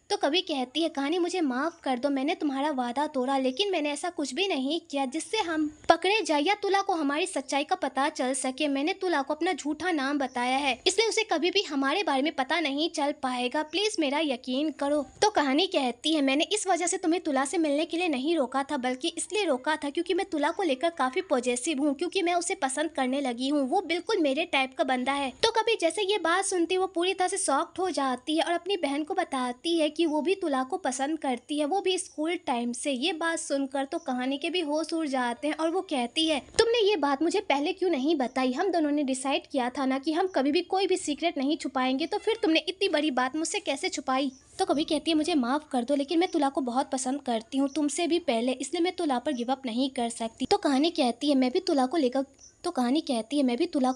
तो कवि कहती है कहानी मुझे माफ कर दो, मैंने तुम्हारा वादा तोड़ा, लेकिन मैंने ऐसा कुछ भी नहीं किया जिससे हम पकड़े जाए या तुला को हमारी सच्चाई का पता चल सके। मैंने तुला को अपना झूठा नाम बताया है, इसलिए उसे कभी भी हमारे बारे में पता नहीं चल पाएगा, प्लीज मेरा यकीन करो। तो कहानी कहती है मैंने इस वजह से तुम्हें तुला से मिलने के लिए नहीं रोका था, बल्कि इसलिए रोका था क्योंकि मैं तुला को लेकर काफी पॉजिटिव हूँ, क्योंकि मैं उसे पसंद करने लगी हूँ, वो बिल्कुल मेरे टाइप का बंदा है। तो कभी जैसे ये बात सुनती वो पूरी तरह से शॉक्ड हो जाती है और अपनी बहन को बताती है कि वो भी तुला को पसंद करती है, वो भी स्कूल टाइम से। ये बात सुनकर तो कहानी के भी होश उड़ जाते हैं और वो कहती है तुमने ये बात मुझे पहले क्यों नहीं बताई, हम दोनों ने डिसाइड किया था ना कि हम कभी भी कोई भी सीक्रेट नहीं छुपाएंगे, तो फिर तुमने इतनी बड़ी बात मुझसे कैसे छुपाई। तो कभी कहती है मुझे माफ कर दो, लेकिन मैं तुला को बहुत पसंद करती हूँ तुमसे भी पहले, इसलिए मैं तुला पर गिव अप नहीं कर सकती। तो कहानी कहती है मैं भी तुला को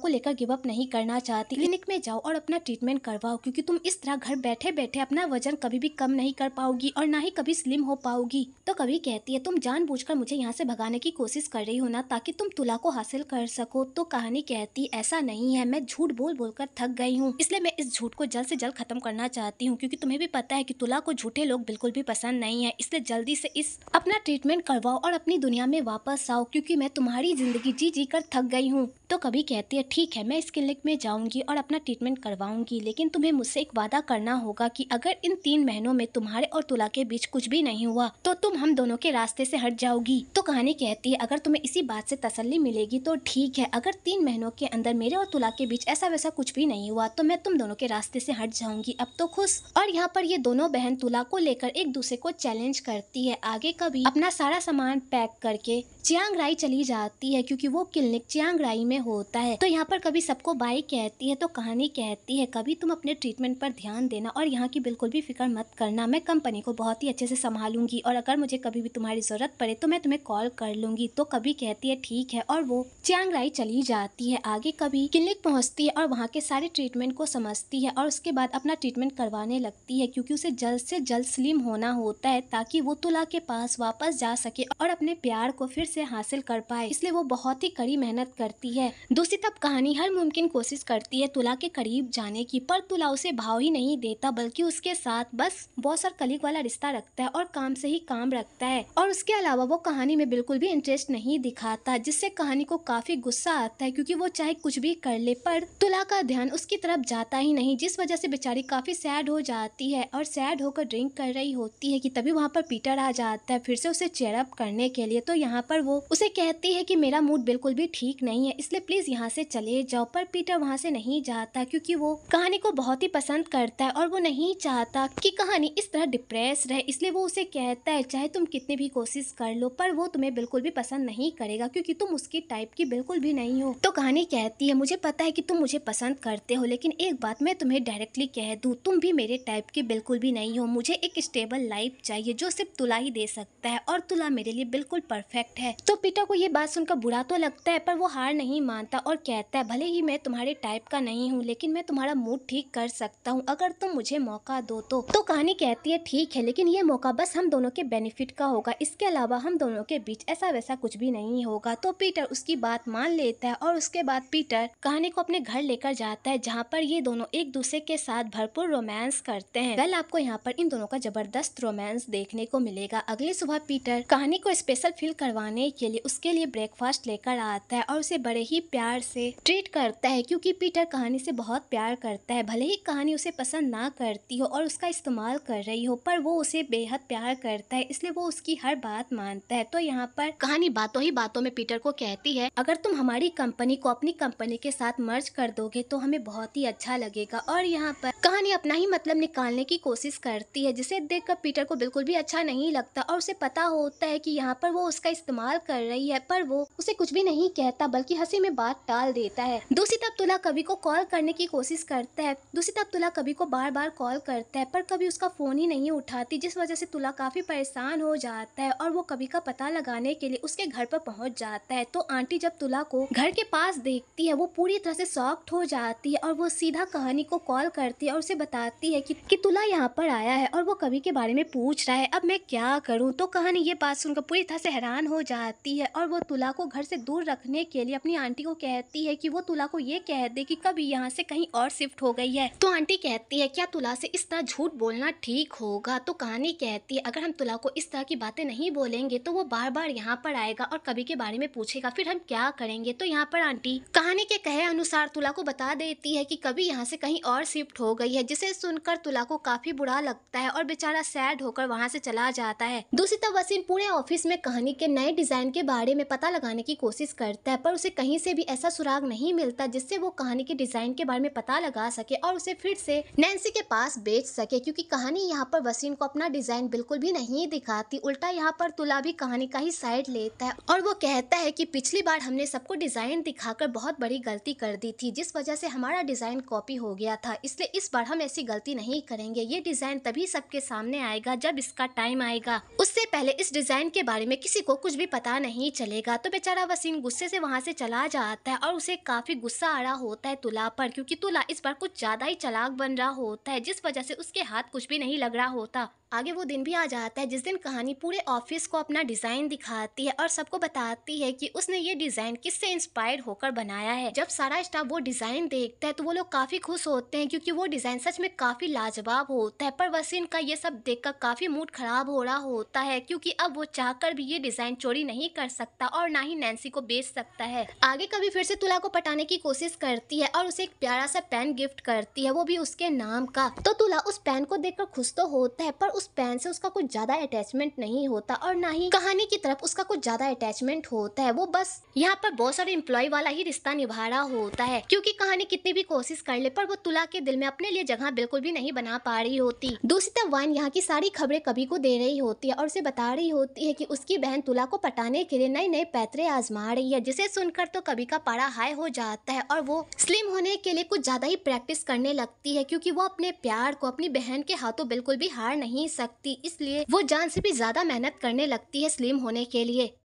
लेकर गिव अप नहीं करना चाहती। क्लिनिक में जाओ और अपना ट्रीटमेंट करवाओ, क्योंकि तुम इस तरह घर बैठे बैठे अपना वजन कभी भी कम नहीं कर पाओगी और ना ही कभी स्लिम हो पाओगी। तो कभी कहती है तुम जानबूझकर मुझे यहाँ से भगाने की कोशिश कर रही हो ना, ताकि तुम तुला को हासिल कर सको। तो कहानी कहती ऐसा नहीं है, मैं झूठ बोल बोल कर थक गई हूँ, इसलिए मैं इस झूठ को जल्द से जल्द खत्म करना चाहती हूँ, क्योंकि तुम्हें भी पता है कि तुला को झूठे लोग बिल्कुल भी पसंद नहीं है, इसलिए जल्दी से इस अपना ट्रीटमेंट करवाओ और अपनी दुनिया में वापस आओ, क्योंकि मैं तुम्हारी जिंदगी जी जी कर थक गई हूँ। तो कभी कहती है ठीक है, मैं इस क्लिनिक में जाऊंगी और अपना ट्रीटमेंट करवाऊंगी, लेकिन तुम्हें मुझसे एक वादा करना होगा कि अगर इन 3 महीनों में तुम्हारे और तुला के बीच कुछ भी नहीं हुआ तो तुम हम दोनों के रास्ते से हट जाओगी। तो कहानी कहती है अगर तुम्हें इसी बात से तसल्ली मिलेगी तो ठीक है, अगर 3 महीनों के अंदर मेरे और तुला के बीच ऐसा वैसा कुछ भी नहीं हुआ तो मैं तुम दोनों के रास्ते से हट जाऊंगी, अब तो खुश। और यहाँ पर ये दोनों बहन तुला को लेकर एक दूसरे को चैलेंज करती है। आगे कभी अपना सारा सामान पैक करके चियांग राई चली जाती है, क्योंकि वो क्लिनिक चियांग राई में में होता है। तो यहाँ पर कभी सबको बाय कहती है तो कहानी कहती है कभी तुम अपने ट्रीटमेंट पर ध्यान देना और यहाँ की बिल्कुल भी फिक्र मत करना, मैं कंपनी को बहुत ही अच्छे से संभालूंगी और अगर मुझे कभी भी तुम्हारी जरूरत पड़े तो मैं तुम्हें कॉल कर लूंगी। तो कभी कहती है ठीक है और वो चियांग राई चली जाती है। आगे कभी क्लिनिक पहुंचती है और वहाँ के सारे ट्रीटमेंट को समझती है और उसके बाद अपना ट्रीटमेंट करवाने लगती है क्योंकि उसे जल्द से जल्द स्लिम होना होता है ताकि वो तुला के पास वापस जा सके और अपने प्यार को फिर से हासिल कर पाए, इसलिए वो बहुत ही कड़ी मेहनत करती है। दूसरी तरफ कहानी हर मुमकिन कोशिश करती है तुला के करीब जाने की, पर तुला उसे भाव ही नहीं देता बल्कि उसके साथ बस बॉस और कलीग वाला रिश्ता रखता है और काम से ही काम रखता है और उसके अलावा वो कहानी में बिल्कुल भी इंटरेस्ट नहीं दिखाता, जिससे कहानी को काफी गुस्सा आता है क्योंकि वो चाहे कुछ भी कर ले पर तुला का ध्यान उसकी तरफ जाता ही नहीं, जिस वजह से बेचारी काफी सैड हो जाती है और सैड होकर ड्रिंक कर रही होती है कि तभी वहाँ पर पीटर आ जाता है फिर से उसे चेयर अप करने के लिए। तो यहाँ पर वो उसे कहती है कि मेरा मूड बिल्कुल भी ठीक नहीं है इसलिए प्लीज यहाँ से चले जाओ, पर पीटर वहाँ से नहीं जाता क्योंकि वो कहानी को बहुत ही पसंद करता है और वो नहीं चाहता कि कहानी इस तरह डिप्रेस रहे, इसलिए वो उसे कहता है चाहे तुम कितनी भी कोशिश कर लो पर वो तुम्हें बिल्कुल भी पसंद नहीं करेगा क्योंकि तुम उसकी टाइप की बिल्कुल भी नहीं हो। तो कहानी कहती है मुझे पता है कि तुम मुझे पसंद करते हो लेकिन एक बात मैं तुम्हें डायरेक्टली कह दूं, तुम भी मेरे टाइप की बिल्कुल भी नहीं हो, मुझे एक स्टेबल लाइफ चाहिए जो सिर्फ तुला ही दे सकता है और तुला मेरे लिए बिल्कुल परफेक्ट है। तो पीटर को ये बात सुनकर बुरा तो लगता है पर वो हार नहीं मानता और कहता है भले ही मैं तुम्हारे टाइप का नहीं हूँ लेकिन मैं तुम्हारा मूड ठीक कर सकता हूँ अगर तुम मुझे मौका दो तो कहानी कहती है ठीक है लेकिन ये मौका बस हम दोनों के बेनिफिट का होगा, इसके अलावा हम दोनों के बीच ऐसा वैसा कुछ भी नहीं होगा। तो पीटर उसकी बात मान लेता है और उसके बाद पीटर कहानी को अपने घर लेकर जाता है जहाँ पर ये दोनों एक दूसरे के साथ भरपूर रोमांस करते हैं। वेल आपको यहाँ पर इन दोनों का जबरदस्त रोमांस देखने को मिलेगा। अगली सुबह पीटर कहानी को स्पेशल फील करवाने के लिए उसके लिए ब्रेकफास्ट लेकर आता है और उसे बड़े ही प्यार से ट्रीट करता है क्योंकि पीटर कहानी से बहुत प्यार करता है, भले ही कहानी उसे पसंद ना करती हो और उसका इस्तेमाल कर रही हो पर वो उसे बेहद प्यार करता है इसलिए वो उसकी हर बात मानता है। तो यहाँ पर कहानी बातों ही बातों में पीटर को कहती है अगर तुम हमारी कंपनी को अपनी कंपनी के साथ मर्ज कर दोगे तो हमें बहुत ही अच्छा लगेगा और यहाँ पर कहानी अपना ही मतलब निकालने की कोशिश करती है जिसे देखकर पीटर को बिल्कुल भी अच्छा नहीं लगता और उसे पता होता है कि यहाँ पर वो उसका इस्तेमाल कर रही है पर वो उसे कुछ भी नहीं कहता बल्कि हंसी में बात टाल देता है। दूसरी तरफ तुला कवि को कॉल करने की कोशिश करता है, दूसरी तरफ तुला कवि को बार बार कॉल करता है पर कभी उसका फोन ही नहीं उठाती, जिस वजह से तुला काफी परेशान हो जाता है और वो कवि का पता लगाने के लिए उसके घर पर पहुंच जाता है। तो आंटी जब तुला को घर के पास देखती है वो पूरी तरह से शॉक्ड हो जाती है और वो सीधा कहानी को कॉल करती है और उसे बताती है कि तुला यहाँ पर आया है और वो कवि के बारे में पूछ रहा है, अब मैं क्या करूँ। तो कहानी ये बात सुनकर पूरी तरह से हैरान हो जाती है और वो तुला को घर से दूर रखने के लिए अपनी आंटी को कहती है कि वो तुला को ये कह दे कि कभी यहाँ से कहीं और शिफ्ट हो गई है। तो आंटी कहती है क्या तुला से इस तरह झूठ बोलना ठीक होगा। तो कहानी कहती है अगर हम तुला को इस तरह की बातें नहीं बोलेंगे तो वो बार बार यहाँ पर आएगा और कवि के बारे में पूछेगा, फिर हम क्या करेंगे। तो यहाँ पर आंटी कहानी के कहे अनुसार तुला को बता देती है कि कवि यहाँ से कहीं और शिफ्ट हो गई है, जिसे सुनकर तुला को काफी बुरा लगता है और बेचारा सैड होकर वहाँ से चला जाता है। दूसरी तरफ वसीम पूरे ऑफिस में कहानी के नए डिजाइन के बारे में पता लगाने की कोशिश करता है पर उसे कहीं से भी ऐसा सुराग नहीं मिलता जिससे वो कहानी के डिजाइन के बारे में पता लगा सके और उसे फिर से नैन्सी के पास बेच सके, क्योंकि कहानी यहाँ पर वसीम को अपना डिजाइन बिल्कुल भी नहीं दिखाती। उल्टा यहाँ पर तुला भी कहानी का ही साइड लेता है और वो कहता है कि पिछली बार हमने सबको डिजाइन दिखाकर बहुत बड़ी गलती कर दी थी जिस वजह से हमारा डिजाइन कॉपी हो गया था, इसलिए इस बार हम ऐसी गलती नहीं करेंगे। ये डिजाइन तभी सबके सामने आएगा जब इसका टाइम आएगा, उससे पहले इस डिजाइन के बारे में किसी को कुछ भी पता नहीं चलेगा। तो बेचारा वसीम गुस्से से वहाँ से चला जाता है और उसे काफी गुस्सा आ रहा होता है तुला पर, क्योंकि तुला इस बार कुछ ज्यादा ही चालाक बन रहा होता है जिस वजह से उसके हाथ कुछ भी नहीं लग रहा होता। आगे वो दिन भी आ जाता है जिस दिन कहानी पूरे ऑफिस को अपना डिजाइन दिखाती है और सबको बताती है कि उसने ये डिजाइन किससे इंस्पायर होकर बनाया है। जब सारा स्टाफ वो डिजाइन देखता है तो वो लोग काफी खुश होते हैं क्योंकि वो डिजाइन सच में काफी लाजवाब होता है, पर वसीम का ये सब देखकर काफी मूड खराब हो रहा होता है क्योंकि अब वो चाहकर भी ये डिजाइन चोरी नहीं कर सकता और ना ही नैन्सी को बेच सकता है। आगे कभी फिर से तुला को पटाने की कोशिश करती है और उसे एक प्यारा सा पेन गिफ्ट करती है, वो भी उसके नाम का। तो तुला उस पेन को देखकर खुश तो होता है पर उस पेन से उसका कुछ ज्यादा अटैचमेंट नहीं होता और ना ही कहानी की तरफ उसका कुछ ज्यादा अटैचमेंट होता है। वो बस यहाँ पर बहुत सारे एम्प्लॉय वाला ही रिश्ता निभा रहा होता है, क्योंकि कहानी कितनी भी कोशिश कर ले पर वो तुला के दिल में अपने लिए जगह बिल्कुल भी नहीं बना पा रही होती। दूसरी तरफ वाइन यहाँ की सारी खबरें कवि को दे रही होती है और उसे बता रही होती है कि उसकी बहन तुला को पटाने के लिए नए नए पैतरे आजमा रही है, जिसे सुनकर तो कवि का पारा हाई हो जाता है और वो स्लिम होने के लिए कुछ ज्यादा ही प्रैक्टिस करने लगती है, क्योंकि वो अपने प्यार को अपनी बहन के हाथों बिल्कुल भी हार नहीं सकती। इसलिए वो जान से भी ज्यादा मेहनत करने लगती है स्लिम होने के लिए।